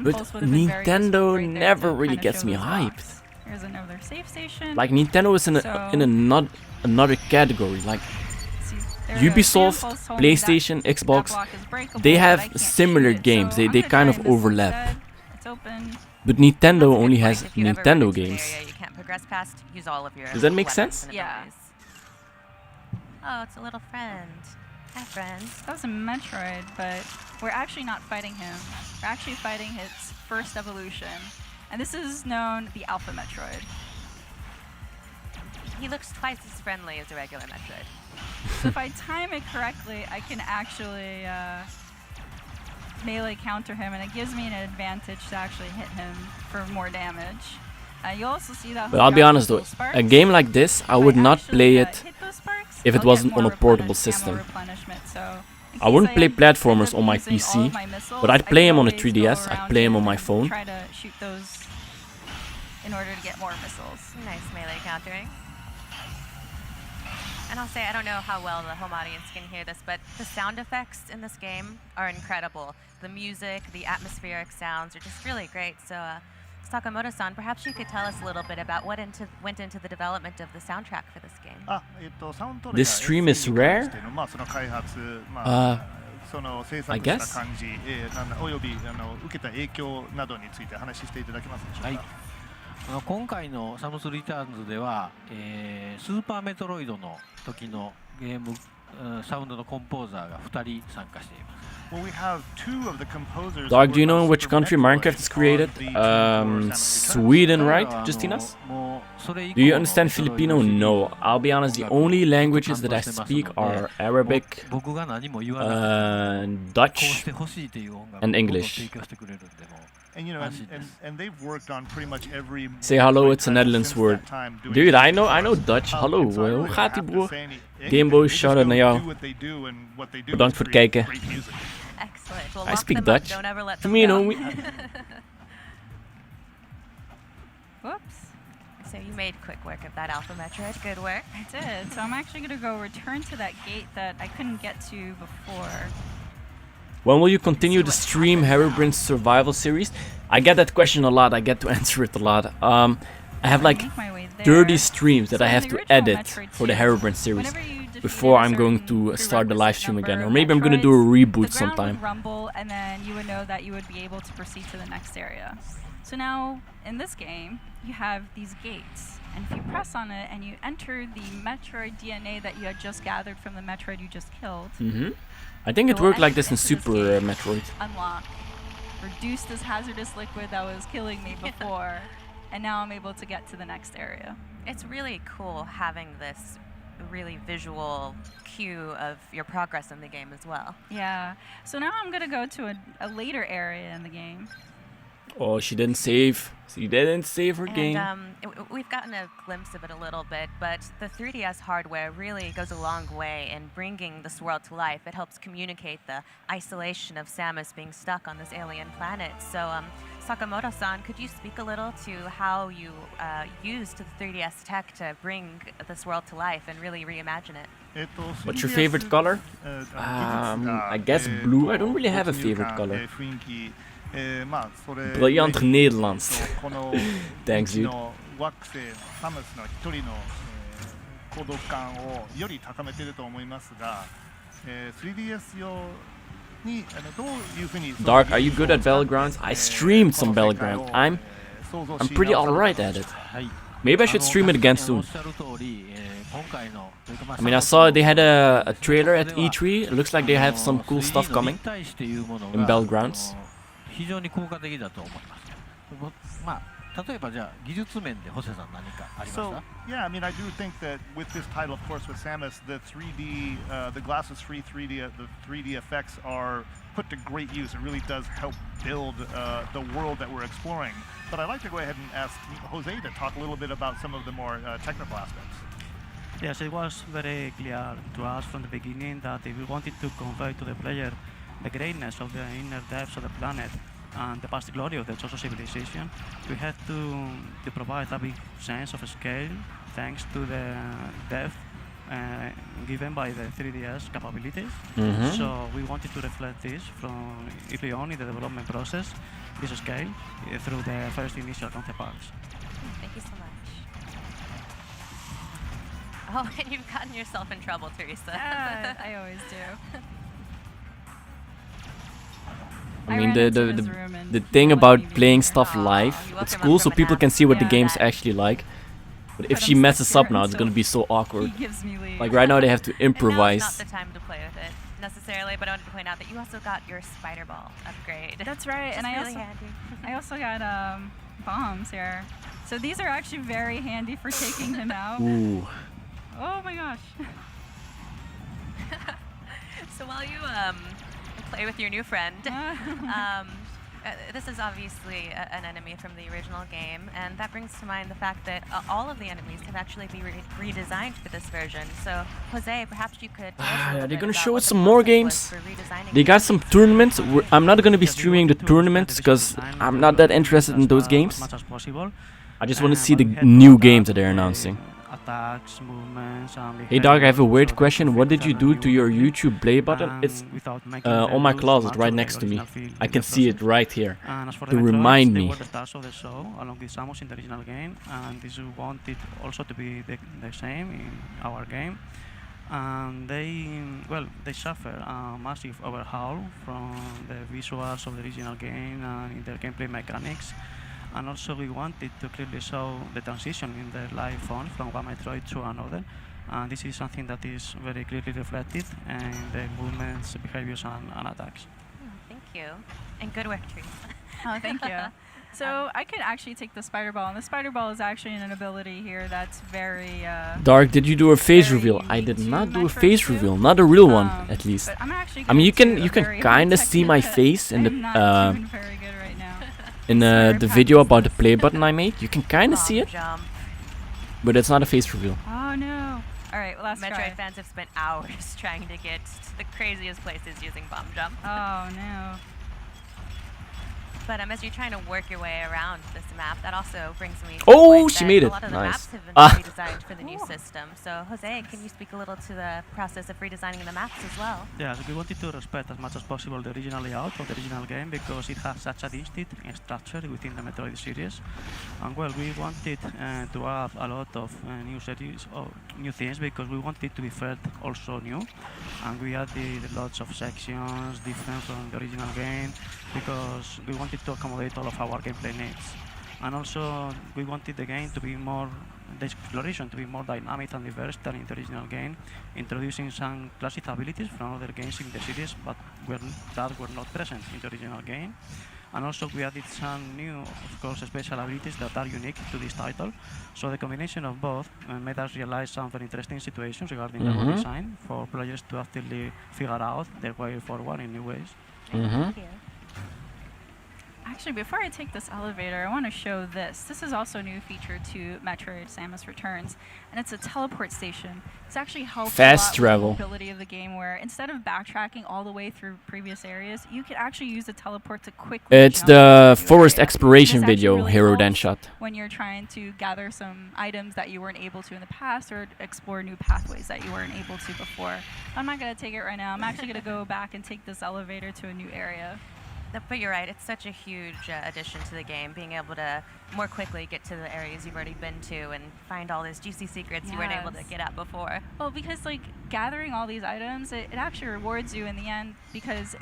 but Nintendo right never really gets me hyped. Here's another save station. Like Nintendo is in another category. Like Ubisoft, PlayStation, Xbox, they have similar games. They kind of overlap. But Nintendo only has Nintendo games. You can't progress past. Use all of your Does that make sense? Yeah. Oh, it's a little friend. Hi, friend. That was a Metroid, but we're actually not fighting him. We're actually fighting its first evolution. And this is known the Alpha Metroid. He looks twice as friendly as a regular Metroid. So if I time it correctly, I can actually melee counter him, and it gives me an advantage to actually hit him for more damage. You'll also see that. But I'll be honest though, a game like this, I would not play it if it wasn't on a portable system. I wouldn't play platformers on my PC, but I'd play them on a 3DS, I'd play them on my phone. Try to shoot those in order to get more missiles. Nice melee countering. And I'll say, I don't know how well the home audience can hear this, but the sound effects in this game are incredible. The music, the atmospheric sounds are just really great. So, Sakamoto-san, perhaps you could tell us a little bit about what went into the development of the soundtrack for this game. This stream is rare? I guess? 今回のサムス・リターンズでは、スーパーメトロイドの時のゲームサウンドのコンポーザーが2人参加しています。Dog, do you know in which country Minecraft is created? Sweden, right, Justinas? Do you understand Filipino? No. I'll be honest, the only languages that I speak are Arabic, Dutch, and English. And you know, and they've worked on pretty much every. Say hello, it's a Netherlands word. Dude, I know Dutch. Hallo, hoe gaat ie, broer? Gameboy, shout-out naar jou. Bedankt voor het kijken. I speak Dutch. To me, no. Whoops. So you made quick work of that Alpha Metroid. Good work. I did. So I'm actually going to go return to that gate that I couldn't get to before. When will you continue the stream Herobrine Survival series? I get that question a lot. I get to answer it a lot. I have like 30 streams that I have to edit for the Herobrine series before I'm going to start the live stream again. Or maybe I'm going to do a reboot sometime. Rumble, and then you would know that you would be able to proceed to the next area. So now, in this game, you have these gates. And if you press on it and you enter the Metroid DNA that you had just gathered from the Metroid you just killed, I think it worked like this in Super Metroid. Unlock. Reduce this hazardous liquid that was killing me before, and now I'm able to get to the next area. It's really cool having this really visual cue of your progress in the game as well. Yeah. So now I'm going to go to a later area in the game. Oh, she didn't save. She didn't save her game. We've gotten a glimpse of it a little bit, but the 3DS hardware really goes a long way in bringing this world to life. It helps communicate the isolation of Samus being stuck on this alien planet. So, Sakamoto-san, could you speak a little to how you used the 3DS tech to bring this world to life and really reimagine it? What's your favorite color? I guess blue. I don't really have a favorite color. Briljant Nederlands. Thanks, dude. Dark, are you good at Battlegrounds? I streamed some Battlegrounds. I'm pretty alright at it. Maybe I should stream it again soon. I mean, I saw they had a trailer at E3. It looks like they have some cool stuff coming in Battlegrounds. So, yeah, I mean, I do think that with this title, of course, with Samus, the 3D, the glasses free 3D, the 3D effects are put to great use. It really does help build the world that we're exploring. But I'd like to go ahead and ask Jose to talk a little bit about some of the more technical aspects. Yes, it was very clear to us from the beginning that if we wanted to convey to the player the greatness of the inner depths of the planet and the past glory of the Joseon civilization, we had to provide a big sense of scale thanks to the depth given by the 3DS capabilities. So we wanted to reflect this from early on in the development process, this scale, through the first initial concept arts. Thank you so much. Oh, and you've gotten yourself in trouble, Teresa. I always do. I mean, the thing about playing stuff live, it's cool so people can see what the game's actually like. But if she messes up now, it's gonna be so awkward. Like right now, they have to improvise. And now's not the time to play with it necessarily, but I wanted to point out that you also got your spider ball upgrade. That's right, and really I also got bombs here. So these are actually very handy for taking him out. Ooh. Oh my gosh. So while you play with your new friend, this is obviously an enemy from the original game, and that brings to mind the fact that all of the enemies have actually been redesigned for this version. So, Jose, perhaps you could tell us a little they're bit gonna about show what us the some more process was games. for redesigning They got some tournaments. I'm not gonna be streaming the tournaments because I'm not that interested in those games. I just want to see the new games that they're announcing. Attacks, movements, Hey dog, I have a weird question. What did you do to your YouTube play button? It's on my closet right next to me. I can see it right here to remind me. They were the stars of the show, along with Samus in the original game, and this we wanted also to be the same in our game. And they suffer a massive overhaul from the visuals of the original game and in their gameplay mechanics. And also we wanted to clearly show the transition in the live font from one Metroid to another. And this is something that is very clearly reflected in the movements, behaviors, and attacks. Thank you. And good work, Teresa. Oh, thank you. So I could actually take the spider ball, and the spider ball is actually an ability here that's very... Dark, did you do a face reveal? I did not do a face reveal, not a real one, at least. I mean, you can kind of see my face in the the video about the play button I made. You can kind of see it, but it's not a face reveal. Oh no! All right, well, last Metroid fans have spent hours trying to get to the craziest places using bomb jump. Oh no! But as you're trying to work your way around this map, that also brings me to oh, she made it. A lot of the nice. maps have been redesigned for the new system. So, Jose, can you speak a little to the process of redesigning the maps as well? Yes, we wanted to respect as much as possible the original layout of the original game because it has such a distinct structure within the Metroid series. And well, we wanted to add a lot of new things because we wanted it to be felt also new. And we added lots of sections different from the original game because we wanted to accommodate all of our gameplay needs. And also we wanted the game to be more, the exploration to be more dynamic and diverse than in the original game, introducing some classic abilities from other games in the series but that were not present in the original game. And also we added some new, of course, special abilities that are unique to this title. So the combination of both made us realize some very interesting situations regarding level design for players to actively figure out their way forward in new ways. Thank you. Actually, before I take this elevator, I want to show this. This is also a new feature to Metroid Samus Returns, and it's a teleport station. It's actually helped fast travel with the ability of the game where instead of backtracking all the way through previous areas, you could actually use the teleport to quickly It's the forest exploration video really Hero Denshot. When you're trying to gather some items that you weren't able to in the past or explore new pathways that you weren't able to before. I'm not going to take it right now. I'm actually going to go back and take this elevator to a new area. But you're right, it's such a huge addition to the game, being able to more quickly get to the areas you've already been to and find all those juicy secrets you weren't able to get at before. Well, because like gathering all these items, it actually rewards you in the end because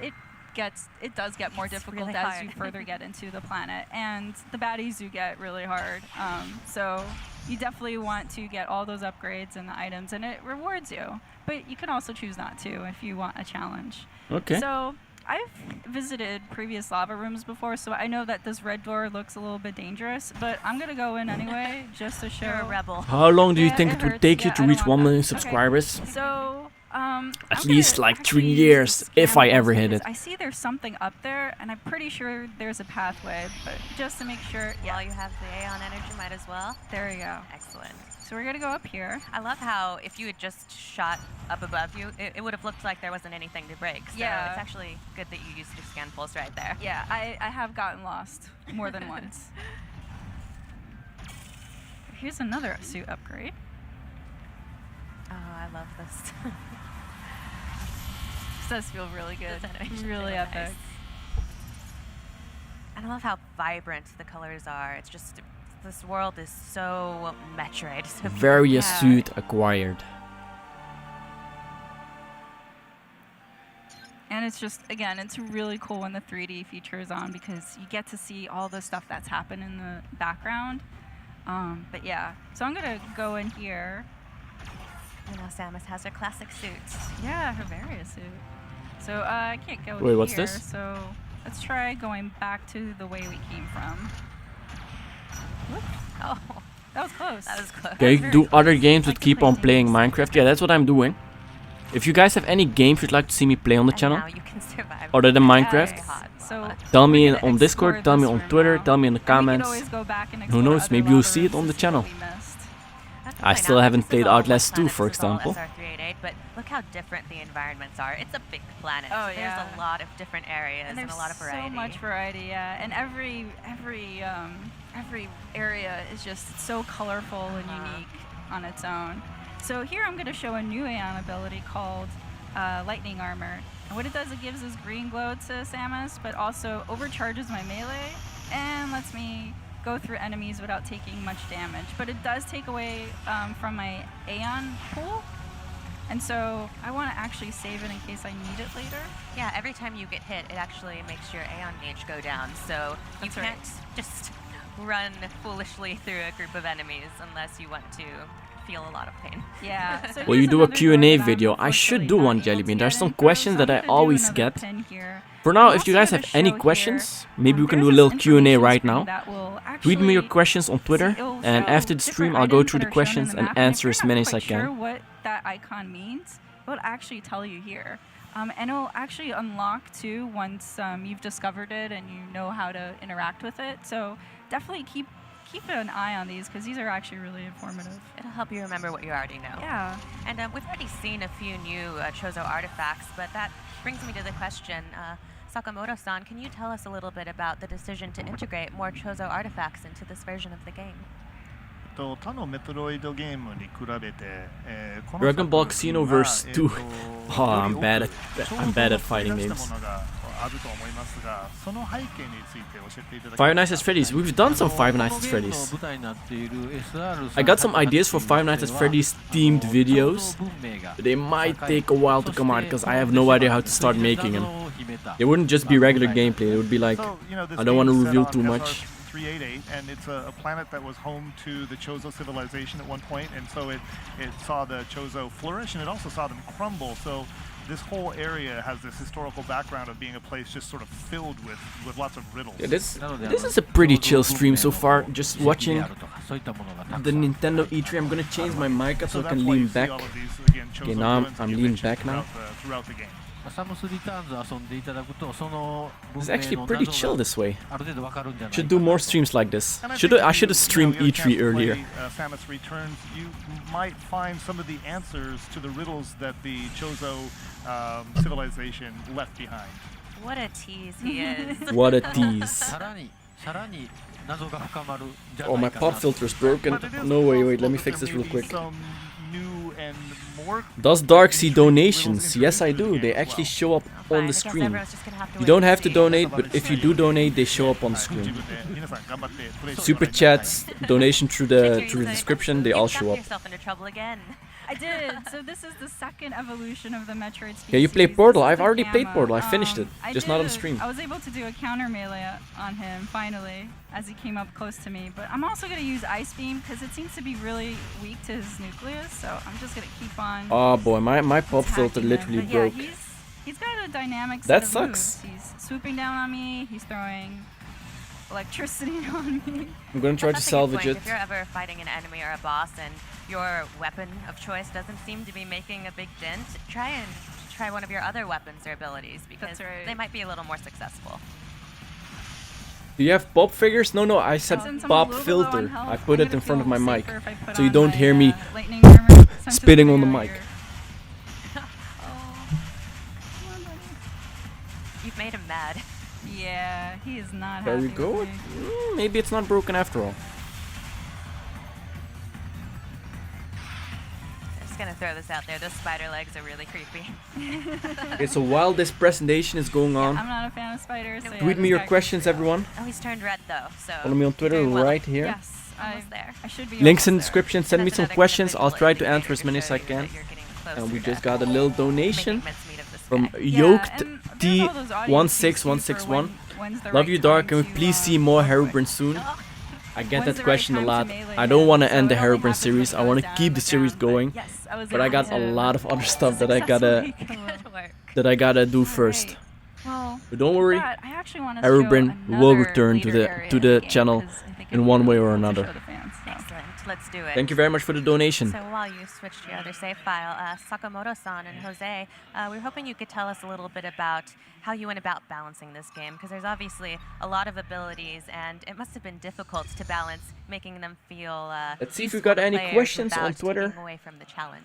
does get more difficult really as hard. you further get into the planet, and the baddies do get really hard. So you definitely want to get all those upgrades and the items, and it rewards you. But you can also choose not to if you want a challenge. Okay. So I've visited previous lava rooms before, so I know that this red door looks a little bit dangerous, but I'm gonna go in anyway just to show. You're a rebel. How long do you Yeah, think it would take you to reach 1 million subscribers? So, At least like 3 years, if I ever hit it. I see there's something up there, and I'm pretty sure there's a pathway, but just to make sure. Yeah. While you have the Aeon energy, might as well. There you go. Excellent. So we're gonna go up here. I love how if you had just shot up above you, it would have looked like there wasn't anything to break. So Yeah. it's actually good that you used your scan pulse right there. Yeah, I have gotten lost more than once. Here's another suit upgrade. Oh, I love this. This does feel really good. This animation Really really epic. nice. And I love how vibrant the colors are. It's just, this world is so Metroid. So Various yeah. suit acquired. And it's just, again, it's really cool when the 3D feature is on because you get to see all the stuff that's happened in the background. But yeah, so I'm gonna go in here. You know, Samus has her classic suit. Yeah, her various suit. So I can't go Wait, what's here, this? so let's try going back to the way we came from. Whoop. Oh, that was close. That was close. Okay, do other games that keep on playing Minecraft? Yeah, that's what I'm doing. If you guys have any games you'd like to see me play on the channel, Now you can survive. other than Minecraft, So tell me we're gonna on Discord, explore tell me this on room Twitter, now. tell me in the And we can comments. always go back and Who explore knows, other maybe you'll lava see it on the rooms to see channel. what we missed. I still haven't played Outlast 2, for example. SR388, but look how different the environments are. It's a big planet. Oh, There's yeah. a lot of different areas And and, there's a lot of variety. so much variety, yeah. And every area is just so colorful and unique on its own. So here I'm going to show a new Aeon ability called Lightning Armor. And what it does, it gives this green glow to Samus, but also overcharges my melee and lets me go through enemies without taking much damage. But it does take away from my Aeon pool. And so I want to actually save it in case I need it later. Yeah, every time you get hit, it actually makes your Aeon gauge go down. So you That's right. can't just run foolishly through a group of enemies unless you want to feel a lot of pain. Yeah. So Will you do a Q&A video? I should do one, Jellybean. There's some questions that I always get. For now, if you guys have any questions, maybe we can do a little Q&A right now. Tweet me your questions on Twitter, and after the stream, I'll go through the questions and answer as many as I Sure can. what that icon means, it will actually tell you here. And it will actually unlock too once you've discovered it and you know how to interact with it. So definitely keep an eye on these because these are actually really informative. It'll help you remember what you already know. Yeah. And we've already seen a few new Chozo artifacts, but that brings me to the question. Sakamoto-san, can you tell us a little bit about the decision to integrate more Chozo artifacts into this version of the game? Dragon Ball Xenoverse 2. Oh, I'm bad at fighting names. Five Nights at Freddy's. We've done some Five Nights at Freddy's. I got some ideas for Five Nights at Freddy's themed videos. But they might take a while to come out because I have no idea how to start making them. It wouldn't just be regular gameplay. It would be like, I don't want to reveal too much. 388, and it's a planet that was home to the Chozo civilization at one point, and so it saw the Chozo flourish, and it also saw them crumble. So this whole area has this historical background of being a place just sort of filled with lots of riddles. Yeah, this is a pretty chill stream so far. Just watching the Nintendo E3. I'm gonna change my mic up so I can lean back. Okay, now I'm leaning back now. Throughout the game. It's actually pretty chill this way. Should do more streams like this. I should have streamed E3 earlier. Samus Returns, you might find some of the answers to the riddles that the Chozo civilization left behind. What a tease he is. What a tease. Oh, my pop filter's broken. No, wait, let me fix this real quick. Does Dark see donations? Yes, I do. They actually show up on the screen. You don't have to donate, but if you do donate, they show up on the screen. Super chats, donation through the description, they all show up. Yourself into trouble again. I did. So this is the second evolution of the Metroid species. Yeah, you played Portal. I've already played Portal. I finished it, just not on did. stream. I was able to do a counter melee on him finally as he came up close to me. But I'm also gonna use Ice Beam because it seems to be really weak to his nucleus. So I'm just gonna keep on. Oh boy, my pop filter literally broke. Yeah, he's got a dynamic set That of sucks. moves. He's swooping down on me. He's throwing electricity on me. I'm gonna try to salvage it. If you're ever fighting an enemy or a boss and your weapon of choice doesn't seem to be making a big dent, try one of your other weapons or abilities because they might be a little more successful. Do you have pop figures? No, I said pop filter. I put it in front of my mic, so you don't hear me spitting on the mic. You've made him mad. Yeah, he is not There happy we go. with me. Maybe it's not broken after all. I'm just gonna throw this out there. Those spider legs are really creepy. Okay, so while this presentation is going on, I'm not a fan of spiders. So tweet me your questions, everyone. Oh, he's turned red though, so. Follow me on Twitter right here. Yes, I should be. Links in the description. Send me some questions. I'll try to answer as many as I can. And we just got a little donation from Yoked T16161. Love you, Dark. Can we please see more Herobrine soon? I get that question a lot. I don't want to end the Herobrine series. I want to keep the series going, but I got a lot of other stuff that I gotta do first. But don't worry, Herobrine will return to the channel in one way or another. Excellent. Let's do it. Thank you very much for the donation. So while you switch to your other save file, Sakamoto-san and Jose, we were hoping you could tell us a little bit about how you went about balancing this game, because there's obviously a lot of abilities, and it must have been difficult to balance making them feel. Let's see if we got any questions on Twitter. Away from the challenge.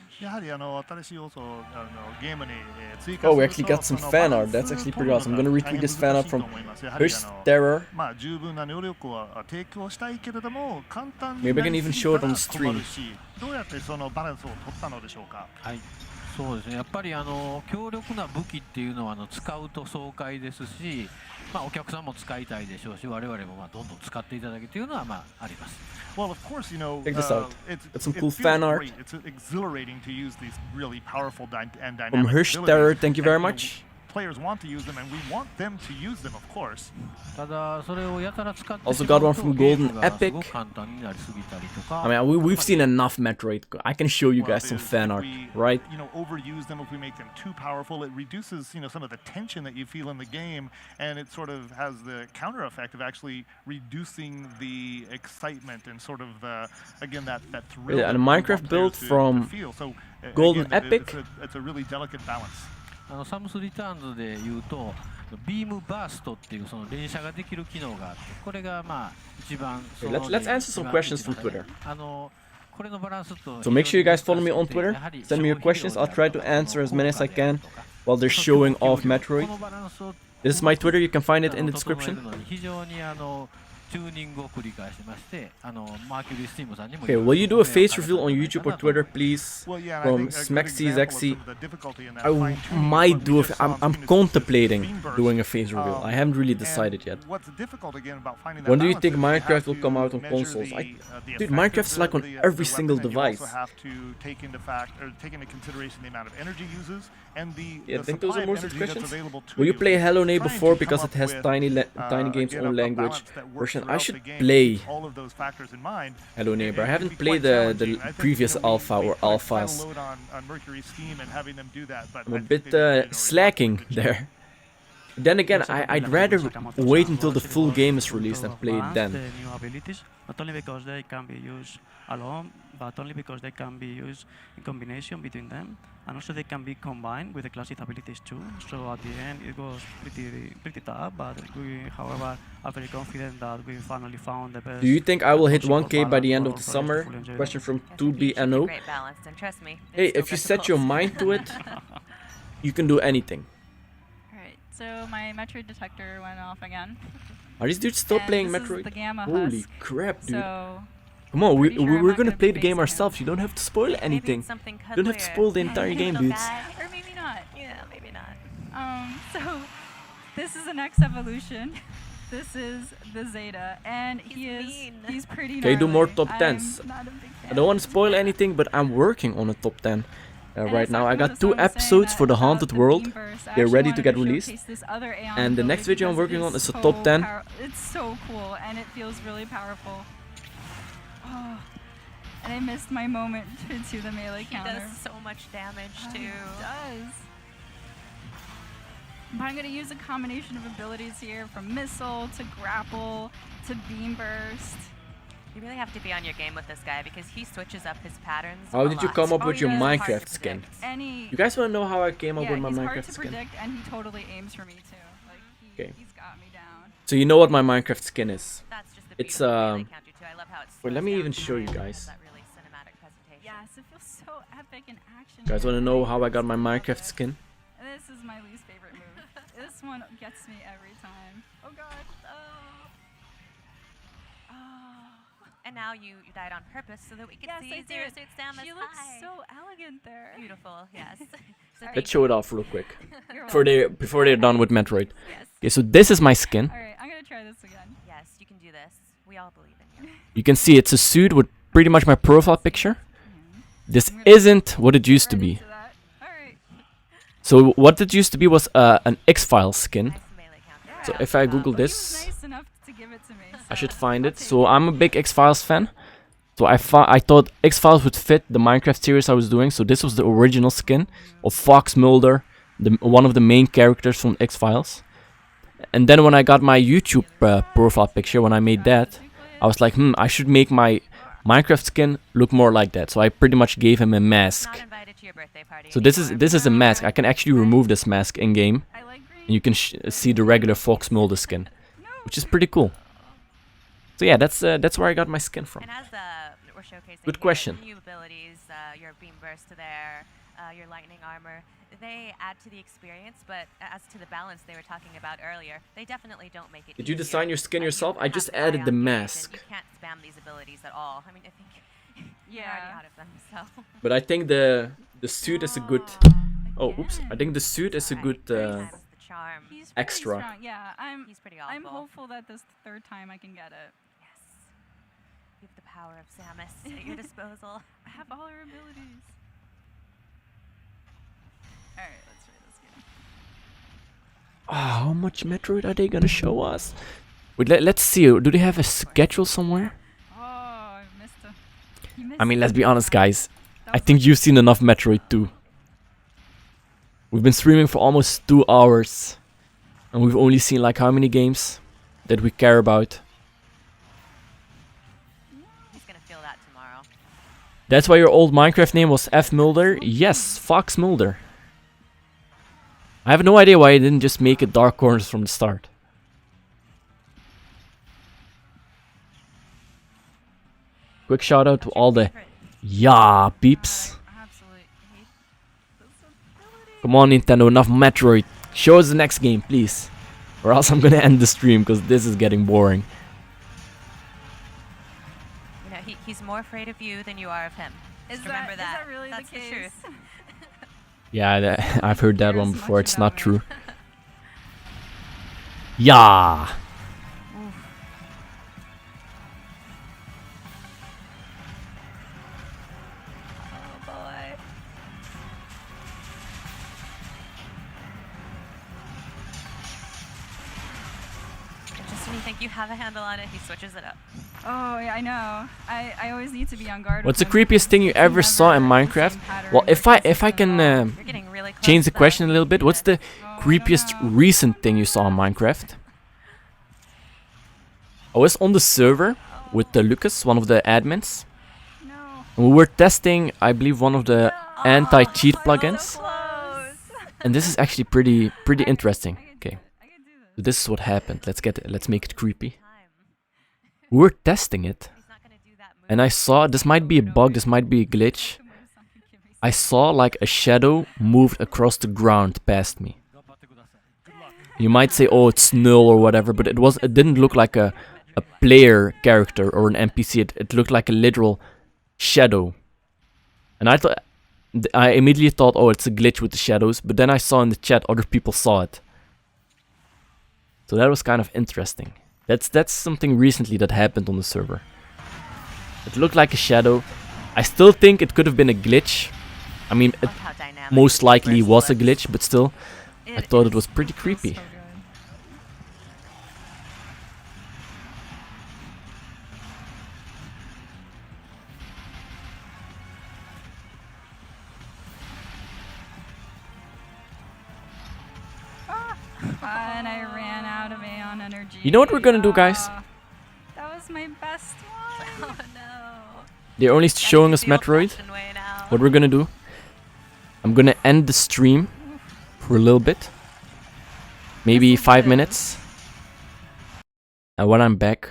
Oh, we actually got some fan art. That's actually pretty awesome. I'm gonna retweet this fan art from Hush Terror. Maybe I can even show it on stream. そうですね。やっぱり強力な武器っていうのは使うと爽快ですし、お客さんも使いたいでしょうし、我々もどんどん使っていただけというのはあります。Well, of course, you know, check this out. It's some cool fan art. It's exhilarating to use these really powerful and dynamic from Hirsch Terror. Thank you very much. Players want to use them, and we want them to use them, of course. Also got one from Golden Epic. I mean, we've seen enough Metroid. I can show you guys some fan art, right? You know, overuse them if we make them too powerful. It reduces, you know, some of the tension that you feel in the game, and it sort of has the counter effect of actually reducing the excitement and sort of again that thrill. Yeah, and a Minecraft build from Golden Epic. It's a really delicate balance. サムスリターンズで言うとビームバーストっていうその連射ができる機能があってこれが一番 Let's answer some questions from Twitter. これのバランスと So make sure you guys follow me on Twitter. Send me your questions. I'll try to answer as many as I can while they're showing off Metroid. This is my Twitter. You can find it in the description. Okay, will you do a face reveal on YouTube or Twitter, please? From SmexyZexy. I might do it. I'm contemplating doing a face reveal. I haven't really decided yet. When do you think Minecraft will come out on consoles? Dude, Minecraft is like on every single device. Yeah, I think those are most of the questions. Will you play Hello Neighbor 4 because it has tiny game's own language version? I should play Hello Neighbor. I haven't played the previous alpha or alphas. I'm a bit slacking there. Then again, I'd rather wait until the full game is released and play it then. Not only because they can be used alone, but only because they can be used in combination between them, and also they can be combined with the classic abilities too. So at the end, it was pretty tough, but we, however, are very confident that we finally found the best. Do you think I will hit 1K by the end of the summer? Question from 2BNO. Hey, if you set your mind to it, you can do anything. Alright, so my Metroid detector went off again. Are these dudes still playing Metroid? Holy Husk. crap, dude. So come on, we're gonna play the game ourselves. You don't have to spoil anything. You don't have to spoil the entire game, dudes. Or maybe not. Yeah, maybe not. So this is the next evolution. This is the Zeta, and he's pretty Okay, do more top gnarly. 10s. I'm not a big fan. I don't want to spoil anything, but I'm working on a top 10 right now. I got 2 episodes for the Haunted World. They're ready to get released. And the next video I'm working on is a top 10. It's so cool, and it feels really powerful. Oh, and I missed my moment to the melee counter. He does so much damage too. He does. But I'm going to use a combination of abilities here, from missile to grapple to beam burst. You really have to be on your game with this guy because he switches up his patterns. How did you come up with your yeah. Minecraft skin? You guys want to know how I came up with my he's Minecraft hard to skin? predict, and he totally aims for me too. Like Okay. he's got me down. So you know what my Minecraft skin is? That's just the It's I love how it's Wait, let me even show you guys. really cinematic presentation. Yes, it feels so epic and action. You guys want to know how I got my Minecraft skin? This is my least favorite move. This one gets me every time. Oh god. And now you died on purpose so that we could see Zero Suit Samus. She looks so elegant there. Beautiful, yes. So Let's show it off real quick. You're before they're done with Metroid. Yes. Okay, so this is my skin. Alright, I'm gonna try this again. Yes, you can do this. We all believe in you. You can see it's a suit with pretty much my profile picture. This isn't what it used to be. So what it used to be was an X-Files skin. So if I Google this, Nice enough to give it to me. I should find it. So I'm a big X-Files fan. So I thought X-Files would fit the Minecraft series I was doing. So this was the original skin of Fox Mulder, one of the main characters from X-Files. And then when I got my YouTube profile picture, when I made that, I was like, I should make my Minecraft skin look more like that. So I pretty much gave him a mask. So this is a mask. I can actually remove this mask in game, and you can see the regular Fox Mulder skin, which is pretty cool. So yeah, that's where I got my skin from. And as we're showcasing Good question. New abilities, your beam burst there, your lightning armor, they add to the experience, but as to the balance they were talking about earlier, they definitely don't make it Did you easier. design your skin yourself? I just have added the Ion Gauge, and mask. You can't spam these abilities at all. I mean, I think you're already out of them, so. But I think the suit is a good. Oh, oops! I think the suit is a good He's extra. strong. Yeah, I'm pretty I'm awful. hopeful that this third time I can get it. Yes. You have the power of Samus at your disposal. I have all her abilities. Alright, let's try this game. How much Metroid are they gonna show us? Wait, let's see. Do they have a schedule somewhere? Oh, I missed a... I mean, let's be honest, guys. I think you've seen enough Metroid too. We've been streaming for almost 2 hours, and we've only seen like how many games that we care about. He's gonna feel that tomorrow. That's why your old Minecraft name was F Mulder? Yes, Fox Mulder. I have no idea why I didn't just make it Dark Corners from the start. Quick shout out to all the peeps. Come on, Nintendo, enough Metroid. Show us the next game, please. Or else I'm gonna end the stream because this is getting boring. You know, he's more afraid of you than you are of him. Is Remember that, that. Is that really That's the case? truth. Yeah, I've heard that one before. It's not true. Yeah. Oh boy. Just when you think you have a handle on it, he switches it up. Oh, yeah, I know. I always need to be on guard. What's the with him. creepiest thing you ever saw in Minecraft? Well, if I can change the question a little bit, what's the creepiest recent thing you saw in Minecraft? I was on the server with Lucas, one of the admins. And we were testing, I believe, one of the anti-cheat plugins. And this is actually pretty interesting. Okay, so this is what happened. Let's make it creepy. We were testing it, and I saw, this might be a bug, this might be a glitch. I saw like a shadow moved across the ground past me. You might say, oh, it's null or whatever, but it didn't look like a player character or an NPC. It looked like a literal shadow. And I immediately thought, oh, it's a glitch with the shadows, but then I saw in the chat other people saw it. So that was kind of interesting. That's something recently that happened on the server. It looked like a shadow. I still think it could have been a glitch. I mean, it most likely was a glitch, but still, I thought it was pretty creepy. And I ran out of Aeon energy. You know what we're gonna do, guys? That was my best one. Oh no. They're only showing us Metroid. What we're gonna do? I'm gonna end the stream for a little bit. Maybe 5 minutes. And when I'm back,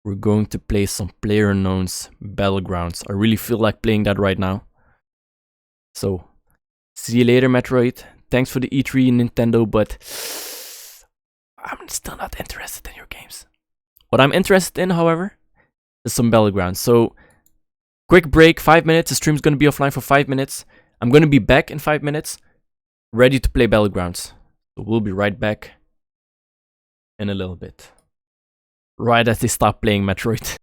we're going to play some PlayerUnknown's Battlegrounds. I really feel like playing that right now. So, see you later, Metroid. Thanks for the E3, Nintendo, but I'm still not interested in your games. What I'm interested in, however, is some Battlegrounds. So, quick break, 5 minutes. The stream's gonna be offline for 5 minutes. I'm gonna be back in 5 minutes, ready to play Battlegrounds. So we'll be right back in a little bit. Right as they stop playing Metroid.